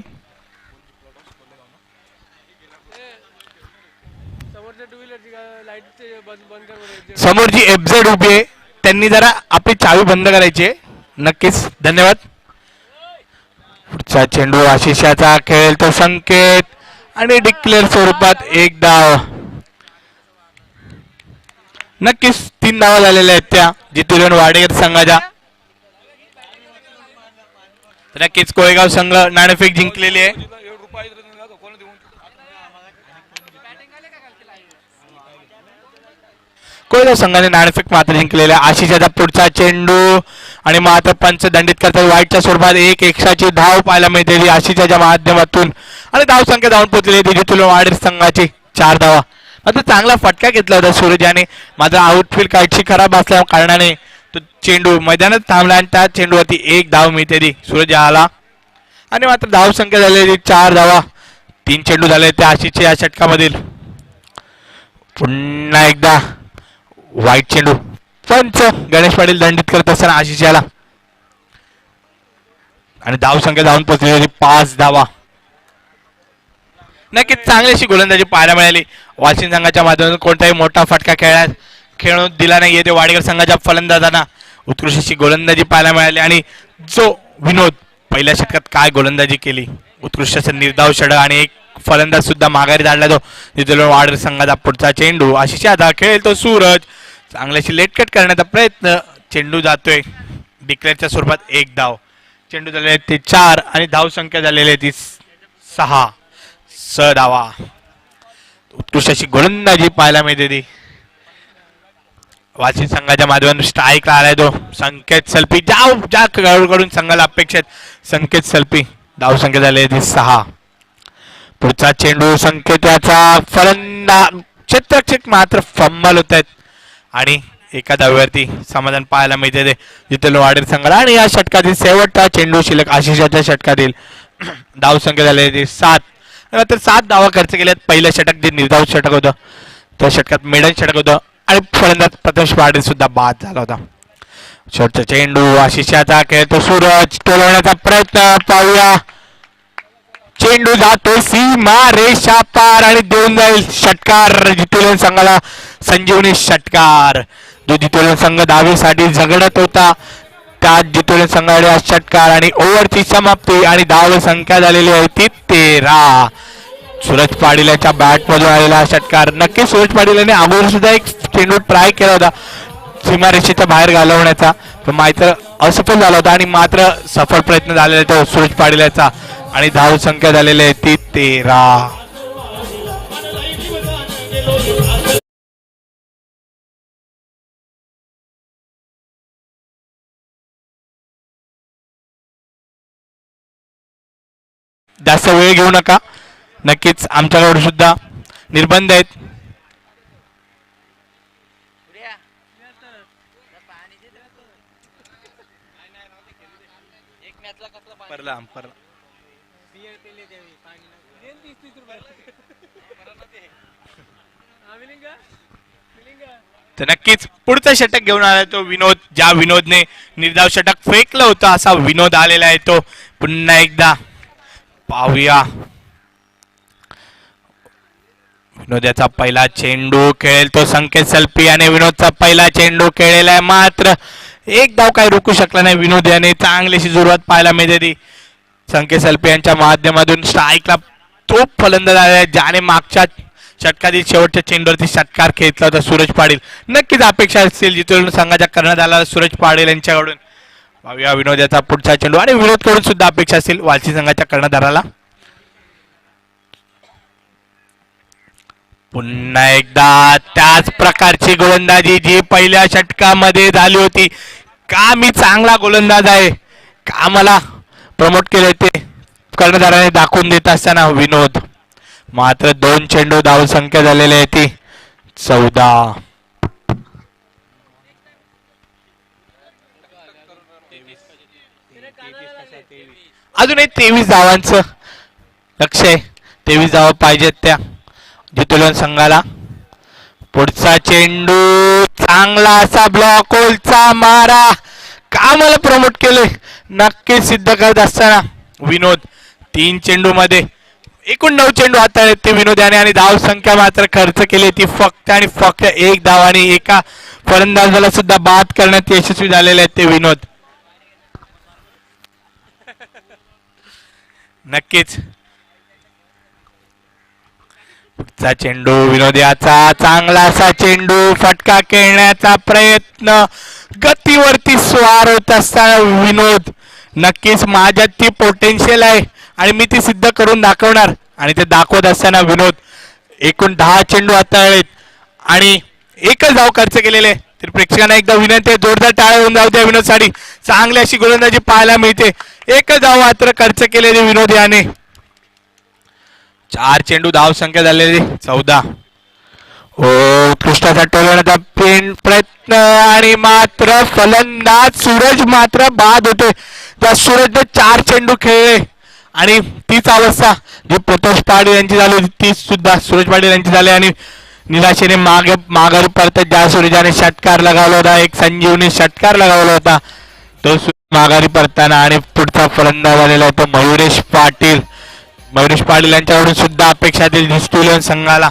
Speaker 1: समोर जी एफझेड उभी आहे त्यांनी जरा आपली चावी बंद करायची आहे. नक्कीच, धन्यवाद. पुढचा चेंडू आशिषाचा खेळ तो संकेत आणि डिक्लेअर स्वरूपात एक धाव. नक्कीच 3 धावा झालेल्या आहेत त्या जिथून वाडेकर संघाच्या. नक्कीच कोळेगाव संघ नाणेफेक जिंकलेली आहे. कोळेगाव संघाने नाणेफेक मात्र जिंकलेला. आशिषाचा पुढचा चेंडू आणि मात्र पंच दंडित करतात. वाईटच्या स्वरूपात एक एक्स्ट्राची धाव पाहायला मिळते आशिषाच्या माध्यमातून. आणि धाव संख्या धावून पोहोचलेली तिथून वाडेर संघाची 4 धावा. मात्र चांगला फटका घेतला होता सूरज याने. मात्र आउटफील्ड काहीची खराब असल्या कारणाने तो चेंडू मैदानात थांबला आणि त्या चेंडूवरती 1 धाव मिळते ती सूरज आला. आणि मात्र धाव संख्या झालेली 4 धावा. 3 चेंडू झाले त्या आशिषच्या या षटकामधील. पुन्हा एकदा वाईट चेंडू. पंच गणेश पाटील दंडित करत असताना आशिष याला. आणि धाव संख्या धावून पोहोचलेली 5 धावा. नक्कीच चांगली अशी गोलंदाजी पाहायला मिळाली. वाशिम संघाच्या माध्यमातून कोणताही मोठा फटका खेळून दिला नाहीये ते वाडेकर संघाच्या फलंदाजांना. उत्कृष्ट अशी गोलंदाजी पाहायला मिळाली. आणि जो विनोद पहिल्या षटकात काय गोलंदाजी केली, उत्कृष्ट असं निर्धाव षटक आणि एक फलंदाज सुद्धा माघारी धाडला तो तिथून वाडेकर संघाचा. पुढचा चेंडू आशिषाचा खेळ तो सूरज चांगल्याशी लेटकट करण्याचा प्रयत्न. चेंडू जातोय डिक्लेअरच्या स्वरूपात 1 धाव. चेंडू झालेले ते 4 आणि धाव संख्या झालेली ती 6 धावा. उत्कृष्ट अशी गोलंदाजी पाहायला मिळते ती वाशिम संघाच्या माध्यमातून. स्ट्राईकला आलाय तो संकेत सलपी. ज्या खेळाडूकडून संघाला अपेक्षित संकेत सलपी. धाव संख्या झालेली ती 6. पुढचा चेंडू संकेताचा फलंदाज क्षेत्ररक्षक मात्र फंबल होत आहेत. आणि एका धावेवरती समाधान पाहायला मिळते ते जिथे वाडेर संघाला. आणि या षटकातील शेवटचा चेंडू शिल्लक आशिषाच्या षटकातील. धाव संख्या झालेली 7. तर 7 धावा खर्च केल्यात. पहिलं षटक जे निर्धाव षटक होतं त्या षटकात मेडन षटक होतं. आणि फलंदाज प्रथमेश पाटील सुद्धा बाद झाला होता. शेवटचा चेंडू आशिषाचा खेळ तो सूरज टोलवण्याचा प्रयत्न. पाहूया चेंडू जातो सीमा रेषा पार आणि देऊन जाईल षटकार जितोलन संघाला. संजीवनी षटकार. जो जितोलन संघ धावेसाठी झगडत होता त्या जितोलन संघाला षटकार. आणि ओव्हरची समाप्ती आणि धाव संख्या झालेली आहे ती 13. सूरज पाटील याच्या बॅट मधून आलेला षटकार. नक्की सूरज पाटील यांनी अगोदर सुद्धा एक चेंडू ट्राय केला होता सीमारेषेच्या बाहेर घालवण्याचा, पण मात्र असफल झाला होता. आणि मात्र सफल प्रयत्न झालेला तो सूरज पाटील याचा. आणि धाव संख्या झालेली आहे ती 13. जास्त वेळ घेऊ नका. नक्कीच आमच्याकडून सुद्धा निर्बंध आहेत. तर नक्कीच पुढचं षटक घेऊन आला तो विनोद. ज्या विनोदने निर्धाव षटक फेकलं होतं असा विनोद आलेला आहे तो पुन्हा एकदा पाहूया. विनोद याचा पहिला चेंडू खेळेल तो संकेत सलपी आणि विनोदचा पहिला चेंडू खेळलेला आहे. मात्र एक धाव काही रोखू शकला नाही विनोद याने. चांगलीशी सुरुवात पाहायला मिळते ती संकेत सलपी यांच्या माध्यमातून. स्ट्राईकला तो फलंदाज आला ज्याने मागच्या षटकातील शेवटच्या चेंडूवरती षटकार खेचला होता सूरज पाटील. नक्कीच अपेक्षा असतील जिथून संघाच्या करण्यात आला सूरज पाटील यांच्याकडून. पाहूया विनोद याचा पुढचा चेंडू आणि विनोद कडून सुद्धा अपेक्षा असतील वालसी संघाच्या कर्णधाराला. पुन्हा एकदा त्याच प्रकारची गोलंदाजी जी पहिल्या षटकामध्ये झाली होती. का मी चांगला गोलंदाज आहे, का मला प्रमोट केले ते कर्णधाराने दाखवून देत असताना विनोद. मात्र 2 चेंडू धाव संख्या झालेली आहे ती 14. अजूनही 23 धावांचं लक्ष आहे. 23 धावा पाहिजेत त्या जितुलन संघाला. पुढचा चेंडू चांगला असा ब्लॉक होलचा मारा. का मला प्रमोट केले नक्कीच सिद्ध करत असताना विनोद. 3 चेंडू मध्ये एकूण 9 चेंडू हाताळले ते विनोद याने आणि धाव संख्या मात्र खर्च केली ती फक्त आणि फक्त 1 धाव आणि एका फलंदाजाला सुद्धा बाद करण्यात यशस्वी झालेले आहेत ते विनोद. नक्कीच पुढचा चेंडू विनोद याचा चांगला असा चेंडू फटका खेळण्याचा प्रयत्न गतीवरती स्वार होत असताना विनोद. नक्कीच माझ्यात ती पोटेन्शियल आहे आणि मी ती सिद्ध करून दाखवणार आणि ते दाखवत असताना विनोद एकूण 10 चेंडू हाताळलेत आणि एकच धाव खर्च केलेले. तर प्रेक्षकांना एकदा विनंती आहे जोरदार टाळ्या होऊन जाऊ द्या विनोदसाठी. चांगली अशी गोलंदाजी पाहायला मिळते. एकच धाव मात्र खर्च केलेली विनोद याने. 4 चेंडू धाव संख्या झालेली 14. उत्कृष्टाचा टोलवण्याचा प्रयत्न आणि मात्र फलंदाज सूरज मात्र बाद होते. त्या सूरजने 4 चेंडू खेळले आणि तीच अवस्था जी प्रतोष पाटील यांची झाली होती ती सुद्धा सूरज पाटील यांची झाली आणि निराशेने माघारी परत ज्या सूरजाने षटकार लगावला होता एक संजीवनी षटकार लगावला होता तो माघारी परताना आणि पुढचा फलंदाज आलेला होता मयुरेश पाटील. मयुरेश पाटील यांच्याकडून सुद्धा अपेक्षा दिसतील संघाला.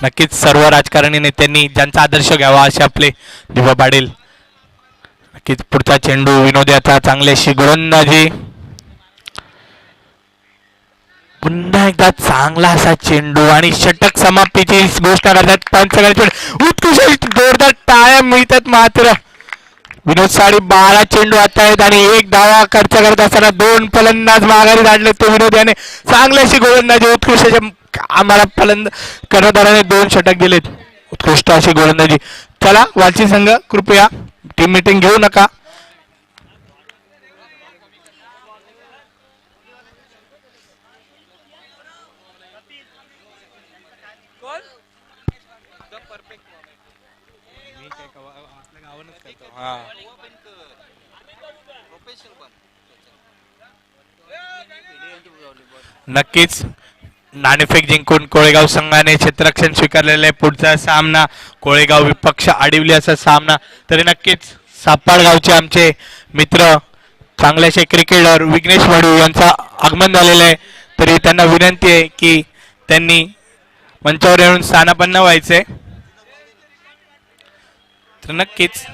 Speaker 1: नक्कीच सर्व राजकारणी नेत्यांनी ज्यांचा आदर्श घ्यावा असे आपले दिवा पाटील. नक्कीच पुढचा चेंडू विनोद याचा चांगल्याशी गोलंदाजी. पुन्हा एकदा चांगला असा चेंडू आणि षटक समाप्तीची घोषणा करतात पंचकडे. उत्कृष्ट जोरदार टाळ्या मिळतात. मात्र विनोद 12.5 चेंडू हाताळत आणि 1 धावा खर्च करत असताना 2 फलंदाज माघारी धाडले तो विनोद याने. चांगल्याशी गोलंदाजी उत्कृष्ट आम्हाला कर्णधाराने 2 षटक दिलेत. उत्कृष्ट अशी गोलंदाजी. चला वालची संघ कृपया टीम मीटिंग घेऊ नका. नक्कीच नाणेफेक जिंकून कोळेगाव संघाने क्षेत्ररक्षण स्वीकारलेले. पुढचा सामना कोळेगाव विपक्ष आडिवली असा सामना. तरी नक्कीच सापडगावचे आमचे मित्र चांगल्याशे क्रिकेटर विघ्नेश वडू यांचा आगमन झालेलं आहे. तरी त्यांना विनंती आहे की त्यांनी मंचावर येऊन स्थानापन्न व्हायचे. तर नक्कीच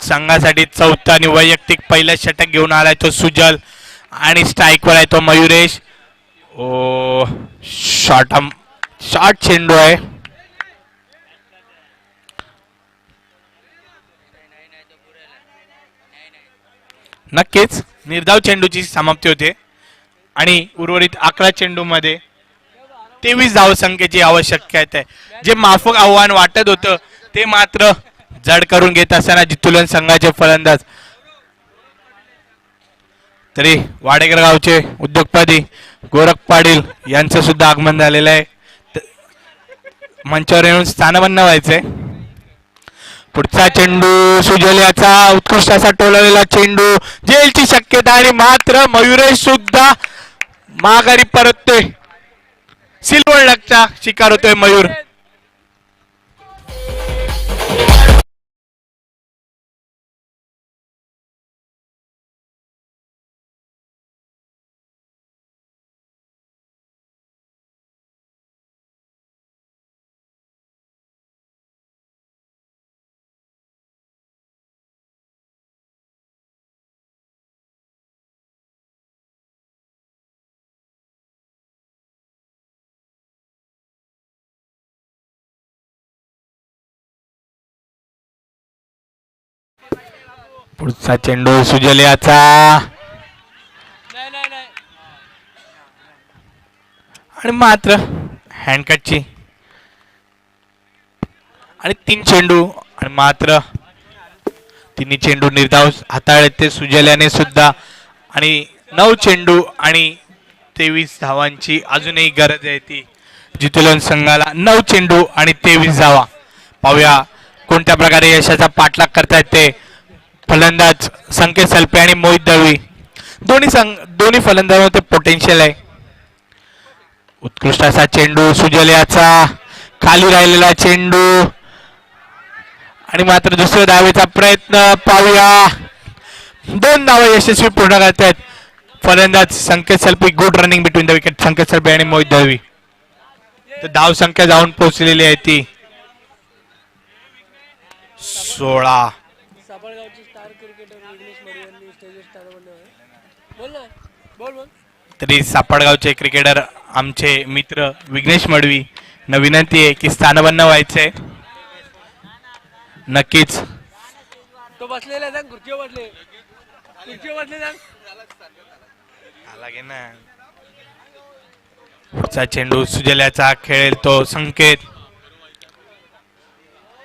Speaker 1: संघासाठी चौथा आणि वैयक्तिक पहिलं षटक घेऊन आलाय तो सुजल आणि स्ट्राईकवर आहे तो मयुरेश. ओ शॉर्ट चेंडू आहे. नक्कीच निर्धाव चेंडूची समाप्ती होते आणि उर्वरित 11 चेंडूमध्ये 23 धावसंख्येची आवश्यकता आहे. जे माफक आव्हान वाटत होतं ते मात्र जड करून घेत असताना जितुलन संघाचे फलंदाज. तरी वाडेकर गावचे उद्योगपती गोरख पाटील यांचं सुद्धा आगमन झालेलं आहे. मंचावर येऊन स्थानबद्ध व्हायचंय. पुढचा चेंडू सुजल याचा उत्कृष्ट असा टोलवलेला चेंडू जेलची शक्यता आणि मात्र मयुरेश सुद्धा माघारी परततोय. सिल्वर डकचा शिकार होतोय मयूर. पुढचा चेंडू सुजल याचा आणि मात्र हँडकटची आणि 3 चेंडू आणि मात्र तिन्ही चेंडू निर्धाव हाताळले ते सुजल याने सुद्धा आणि 9 चेंडू आणि 23 धावांची अजूनही गरज आहे ती जितुलन संघाला. 9 चेंडू आणि 23 धावा. पाहूया कोणत्या प्रकारे यशाचा पाठलाग करतायत ते फलंदाज संकेत सलपे आणि मोहित दळवी. दोन्ही फलंदाजांमध्ये पोटेन्शियल आहे. उत्कृष्ट असा चेंडू सुजल याचा खाली राहिलेला चेंडू आणि मात्र दुसऱ्या धावेचा प्रयत्न. पाहूया 2 धावा यशस्वी पूर्ण करतायत फलंदाज Sanket Salpe. Good running between the wicket Sanket Salpe आणि मोहित दळवी. तर धाव संख्या जाऊन पोहोचलेली आहे ती 16. तरी सापडगावचे क्रिकेटर आमचे मित्र विघ्नेश मडवी न विनंती आहे की स्थानबद्ध व्हायचंय. नक्कीच
Speaker 3: तो बसलेला सांग खुर्चीवर बसले सांग.
Speaker 1: అలాగే ना. पुढचा चेंडू सुजल्याचा खेळेल तो संकेत.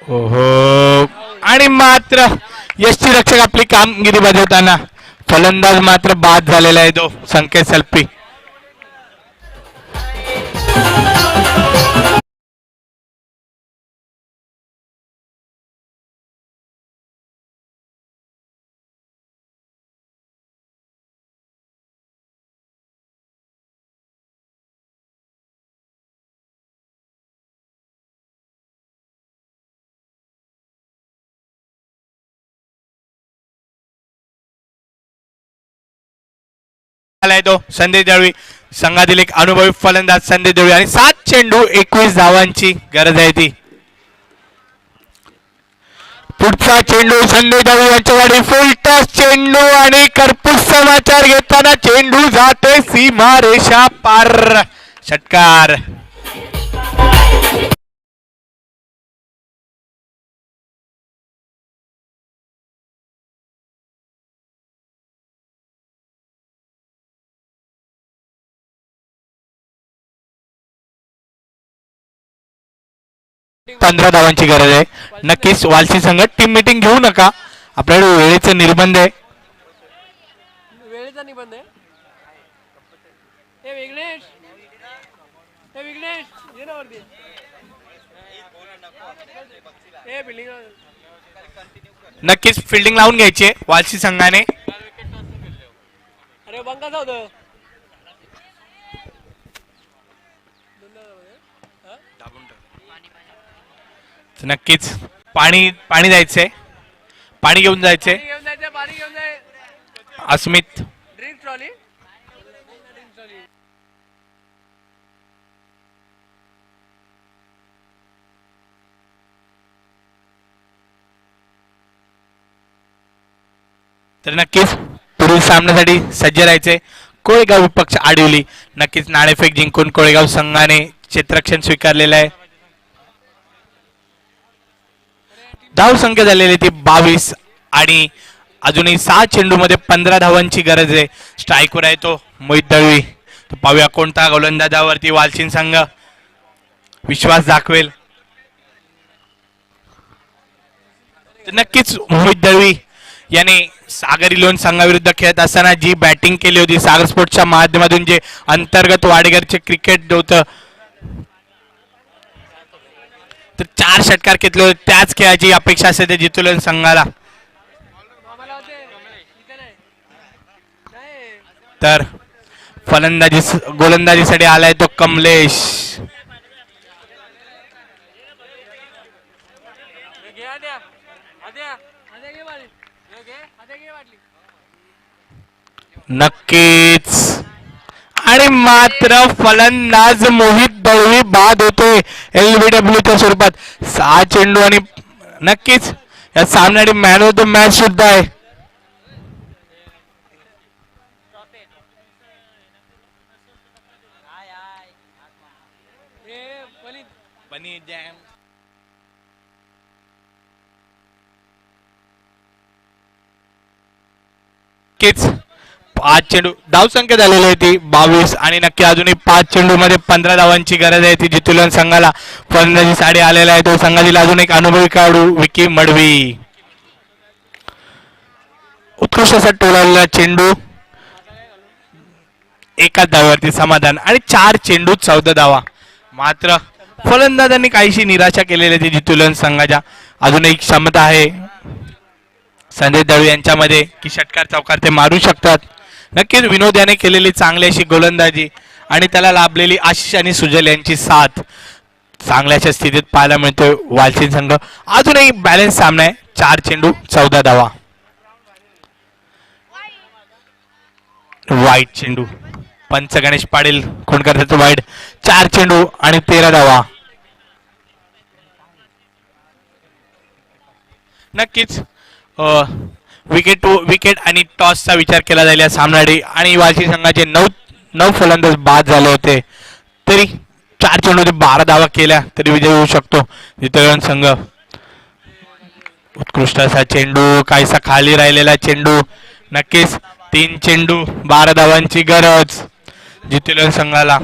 Speaker 1: ओहो आणि मात्र यष्टी रक्षक आपली कामगिरी बजावताना फलंदाज मात्र बाद झालेला आहे तो संकेत सलपी. तो संदेश दळवी संघातील एक अनुभवी फलंदाज संदेश दळवी आणि 7 चेंडू 21 धावांची गरज आहे ती. पुढचा चेंडू संदेश दळवी यांच्यासाठी फुल टॉस चेंडू आणि कर्पूस समाचार घेताना चेंडू जाते सीमारेषा पार. षटकार. पंधरा धावांची गरज आहे. नक्कीच वालसी संघ टीम मीटिंग घेऊ नका. आपल्याकडे वेळेचे निर्बंध आहे.
Speaker 3: वेळेचा निबंध आहे. हे विघ्नेश ये ना वरती. हे बिल्डिंग
Speaker 1: नक्कीच फिल्डिंग लावून घ्यायची वालसी संघाने.
Speaker 3: अरे बंका होतं.
Speaker 1: नक्कीच पाणी द्यायचंय. पाणी घेऊन जायचंय.
Speaker 3: पाणी घेऊन जाय.
Speaker 1: Asmit
Speaker 3: drink trolley.
Speaker 1: तर नक्कीच पुढील सामन्यासाठी सज्ज राहायचे. कोळेगाव विपक्ष आडिवली. नक्कीच नाणेफेक जिंकून कोळेगाव संघाने क्षेत्ररक्षण स्वीकारलेलं आहे. धाव संख्या झालेली ती 22 आणि अजूनही 6 चेंडूमध्ये 15 धावांची गरज आहे. स्ट्राईकवर आहे तो मोहित दळवी. तर पाहूया कोणता गोलंदाजावरती वालचिन संघ विश्वास दाखवेल. तर नक्कीच मोहित दळवी याने सागर इलेव्हन संघाविरुद्ध खेळत असताना जी बॅटिंग केली होती सागर स्पोर्ट्सच्या माध्यमातून, जे अंतर्गत वाडेकरचे क्रिकेट होतं, तर 4 षटकार घेतले होते. त्याच खेळाची अपेक्षा असते जितुलन संघाला. तर गोलंदाजीसाठी आलाय तो कमलेश. नक्कीच आणि मात्र फलंदाज मोहित दळवी बाद होते LBW च्या स्वरूपात. 6 चेंडू आणि नक्कीच या सामन्यासाठी मॅन ऑफ द मॅच सुद्धा आहे. नक्कीच 5 चेंडू धावसंख्या झालेली आहे ती 22 आणि नक्की अजूनही 5 चेंडू मध्ये 15 धावांची गरज आहे ती जितुलन संघाला. फलंदाजी साडी आलेला आहे तो संघातील अजून एक अनुभवी खेळाडू विकी मडवी. उत्कृष्ट असा टोलावलेला चेंडू, एकाच धाव्यावरती समाधान आणि 4 चेंडू 14 धावा. मात्र फलंदाजांनी काहीशी निराशा केलेली आहे जितुलन संघाच्या. अजूनही क्षमता आहे संजय दळवी यांच्यामध्ये की षटकार चौकार ते मारू शकतात. नक्कीच विनोद याने केलेली चांगली अशी गोलंदाजी आणि त्याला लाभलेली आशिष आणि सुजल यांची साथ चांगल्याच्या स्थितीत पाहायला मिळतोय वालचिन संघ. अजूनही बॅलन्स सामना आहे. 4 चेंडू 14 धावा. वाईट चेंडू, पंच गणेश पाटील खून करतात वाईट. 4 चेंडू आणि 13 धावा. नक्कीच विकेट आणि टॉसचा विचार केला जाईल या सामन्यासाठी आणि वालचिन संघाचे 9 फलंदाज बाद झाले होते. तरी 4 चेंडूमध्ये 12 धावा केल्या तरी विजय होऊ शकतो जितुलन संघ. उत्कृष्ट असा चेंडू, काहीसा खाली राहिलेला चेंडू. नक्कीच 3 चेंडू 12 धावांची गरज जितुलन संघाला.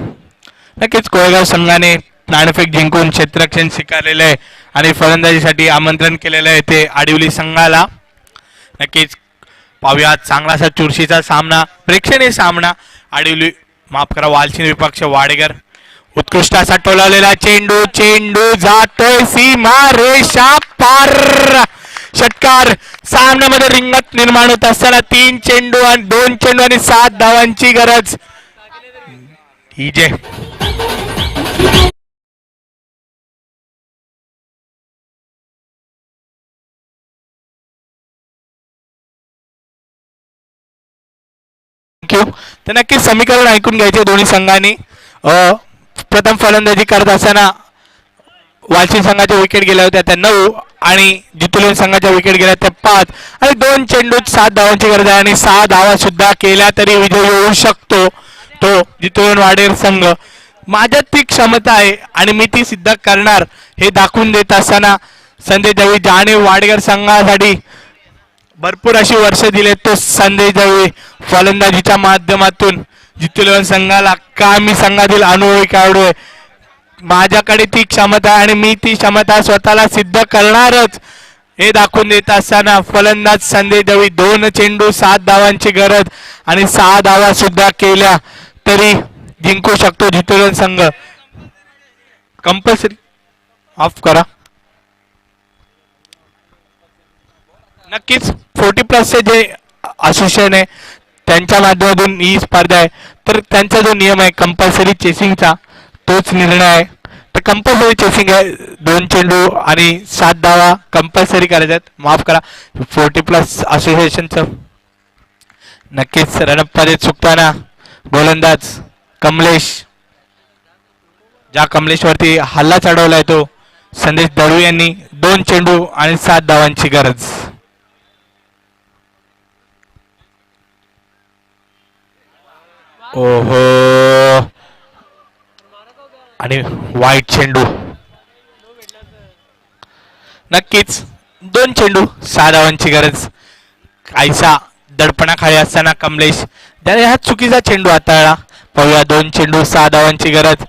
Speaker 1: नक्कीच कोळेगाव संघाने नाणेफेक जिंकून क्षेत्ररक्षण स्वीकारलेलं आहे आणि फलंदाजीसाठी आमंत्रण केलेलं आहे ते आडिवली संघाला. नक्कीच पाहूया चांगला असा चुरशीचा सामना, प्रेक्षणीय सामना. आडिवली माफ करा वालचिन विपक्ष वाडेकर. उत्कृष्ट असा टोलावलेला चेंडू, चेंडू जातोय सीमा रेषा पार. षटकार. सामन्यामध्ये रिंगत निर्माण होत असताना 3 चेंडू आणि 2 चेंडू आणि 7 धावांची गरज. ही जे तर नक्कीच समीकरण ऐकून घ्यायचे दोन्ही संघांनी. प्रथम फलंदाजी करत असताना वालचिन संघाच्या विकेट गेल्या होत्या त्या 9 आणि जितुलन संघाच्या विकेट गेल्या त्या 5 आणि 2 चेंडूत 7 धावांची गरज आहे आणि 6 धावा सुद्धा केल्या तरी विजय होऊ शकतो तो जितुलन वाडेकर संघ. माझ्यात ती क्षमता आहे आणि मी ती सिद्ध करणार हे दाखवून देत असताना संजय दळवी ज्याने वाडेकर संघासाठी भरपूर अशी वर्ष दिले तो संजय दळवी फलंदाजीच्या माध्यमातून जितुलन संघाला का मी संघातील अनुभवी खेळाडू आहे. माझ्याकडे ती क्षमता आहे आणि मी ती क्षमता स्वतःला सिद्ध करणारच हे दाखवून देत असताना फलंदाज संजय दळवी 2 चेंडू 7 धावांची गरज आणि 6 धावा सुद्धा केल्या तरी जिंकू शकतो जितुलन संघ. कंपल्सरी ऑफ करा. नक्कीच 40+ जे असोसिएशन आहे त्यांच्या माध्यमातून ही स्पर्धा आहे तर त्यांचा जो नियम आहे कंपल्सरी चेसिंगचा तोच निर्णय आहे. तर कंपल्सरी चेसिंग आहे. 2 चेंडू आणि 7 धावा कंपल्सरी करायच्यात. माफ करा 40+ असोसिएशनचं. नक्कीच रणपदे चुकताना गोलंदाज कमलेश, ज्या कमलेशवरती हल्ला चढवलाय तो संदेश दळवी यांनी 2 चेंडू आणि 7 धावांची गरज. ओहो, आणि वाईट चेंडू. नक्कीच 2 चेंडू 6 धावांची गरज. काहीसा दडपणाखाली असताना कमलेश त्याने हा चुकीचा चेंडू हाताळला. पाहूया 2 चेंडू 6 धावांची गरज.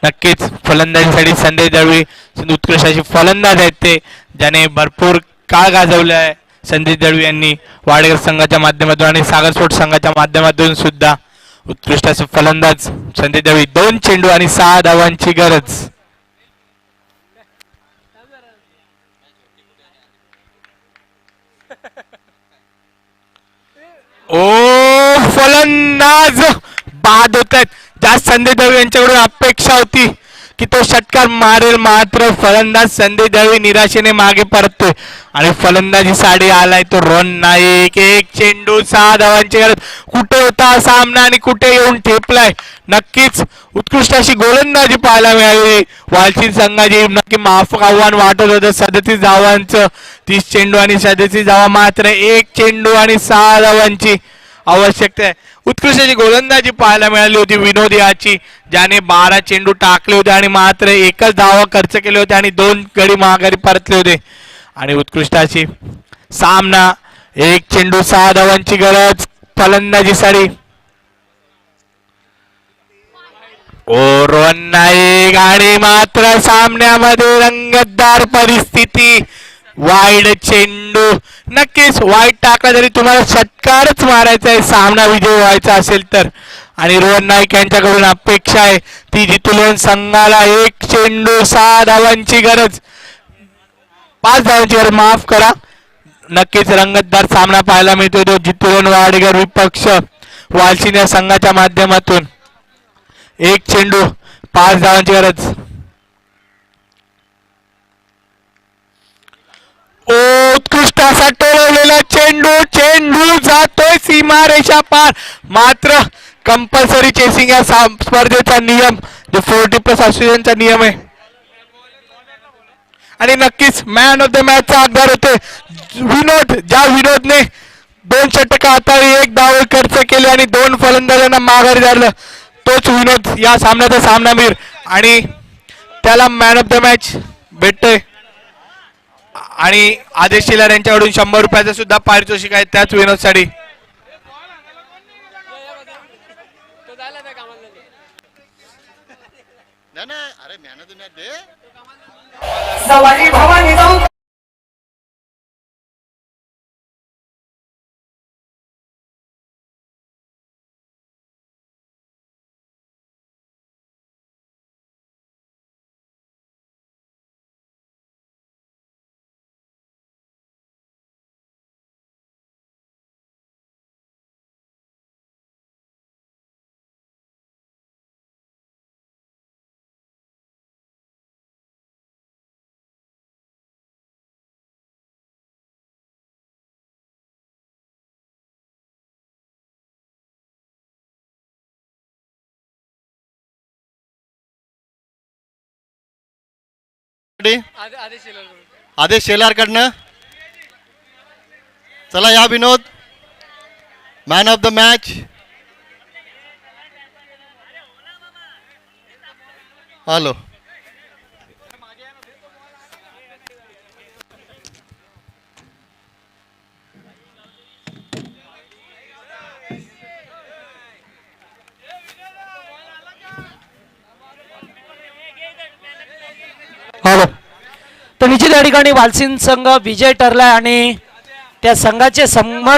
Speaker 1: नक्कीच फलंदाजीसाठी संदेश दळवी उत्कृष्ट अशी फलंदाज आहेत ते, ज्याने भरपूर काळ गाजवले आहे. संदेश दळवी यांनी वाडेकर संघाच्या माध्यमातून आणि सागर स्पोर्ट्स संघाच्या माध्यमातून सुद्धा उत्कृष्ट असे फलंदाज संदेश दळवी. 2 चेंडू आणि 6 धावांची गरज. ओ, फलंदाज बाद होत आहेत. ज्या संदेश दळवी यांच्याकडून अपेक्षा होती की तो षटकार मारेल, मात्र फलंदाज संदेश दळवी निराशेने मागे परततोय आणि फलंदाजी साडी आलाय तो रोहन नाईक. 1 चेंडू 6 धावांची गरज. कुठे होता हा सामना आणि कुठे येऊन ठेपलाय. नक्कीच उत्कृष्ट अशी गोलंदाजी पाहायला मिळाली. वालचीन संघाची नक्की माफक आव्हान वाटत होतं 37 धावांचं. 30 चेंडू आणि 37 धावा, मात्र 1 चेंडू आणि 6 धावांची आवश्यकता आहे. उत्कृष्ट अशी गोलंदाजी पाहायला मिळाली होती विनोद याची, ज्याने 12 चेंडू टाकले होते आणि मात्र 1च धावा खर्च केले होते आणि 2 गडी माघारी परतले होते. आणि उत्कृष्ट अशी सामना 1 चेंडू 6 धावांची गरज फलंदाजीसाठी. ओ, रोहन नाईक आणि मात्र सामन्यामध्ये रंगतदार परिस्थिती. वाईड चेंडू. नक्कीच वाईट टाकला तरी तुम्हाला षटकारच मारायचा आहे सामना विजय व्हायचा असेल तर. आणि रोहन नाईक यांच्याकडून अपेक्षा आहे ती जितून संघाला 1 चेंडू 6 धावांची गरज, 5 धावांची गरज, माफ करा. नक्कीच रंगतदार सामना पाहायला मिळतो तो जितून वाडेकर विपक्ष वालचिन या संघाच्या माध्यमातून. 1 चेंडू 5 धावांची गरज. उत्कृष्ट असा टोळवलेला चेंडू. चेंडू जातोय सीमारेषा पार, मात्र कंपल्सरी चेसिंग या स्पर्धेचा नियम, जो 40+ असोसिएशनचा नियम आहे. आणि नक्कीच मॅन ऑफ द मॅचचा हकदार होते विनोद. ज्या विनोदने 2 षटक हाताळली, 1 धाव खर्च केले आणि 2 फलंदाजांना माघारी धाडलं, तोच विनोद या सामन्याचा सामनावीर आणि त्याला मॅन ऑफ द मॅच भेटतोय. आणि आदेश शिलार यांच्याकडून 100 रुपयाचं सुद्धा पारितोषिक आहे त्याच विनोदसाठी.
Speaker 3: तो झाला त्या कामाला.
Speaker 4: अरे मेहनत दे.
Speaker 5: सवारी भवानी जाऊ.
Speaker 4: आदेश शेलारकडनं. चला या Vinod, man of the match. Hello,
Speaker 2: hello. तर निश्चित या ठिकाणी वालसिन संघ विजय ठरलाय आणि त्या संघाचे समर्थक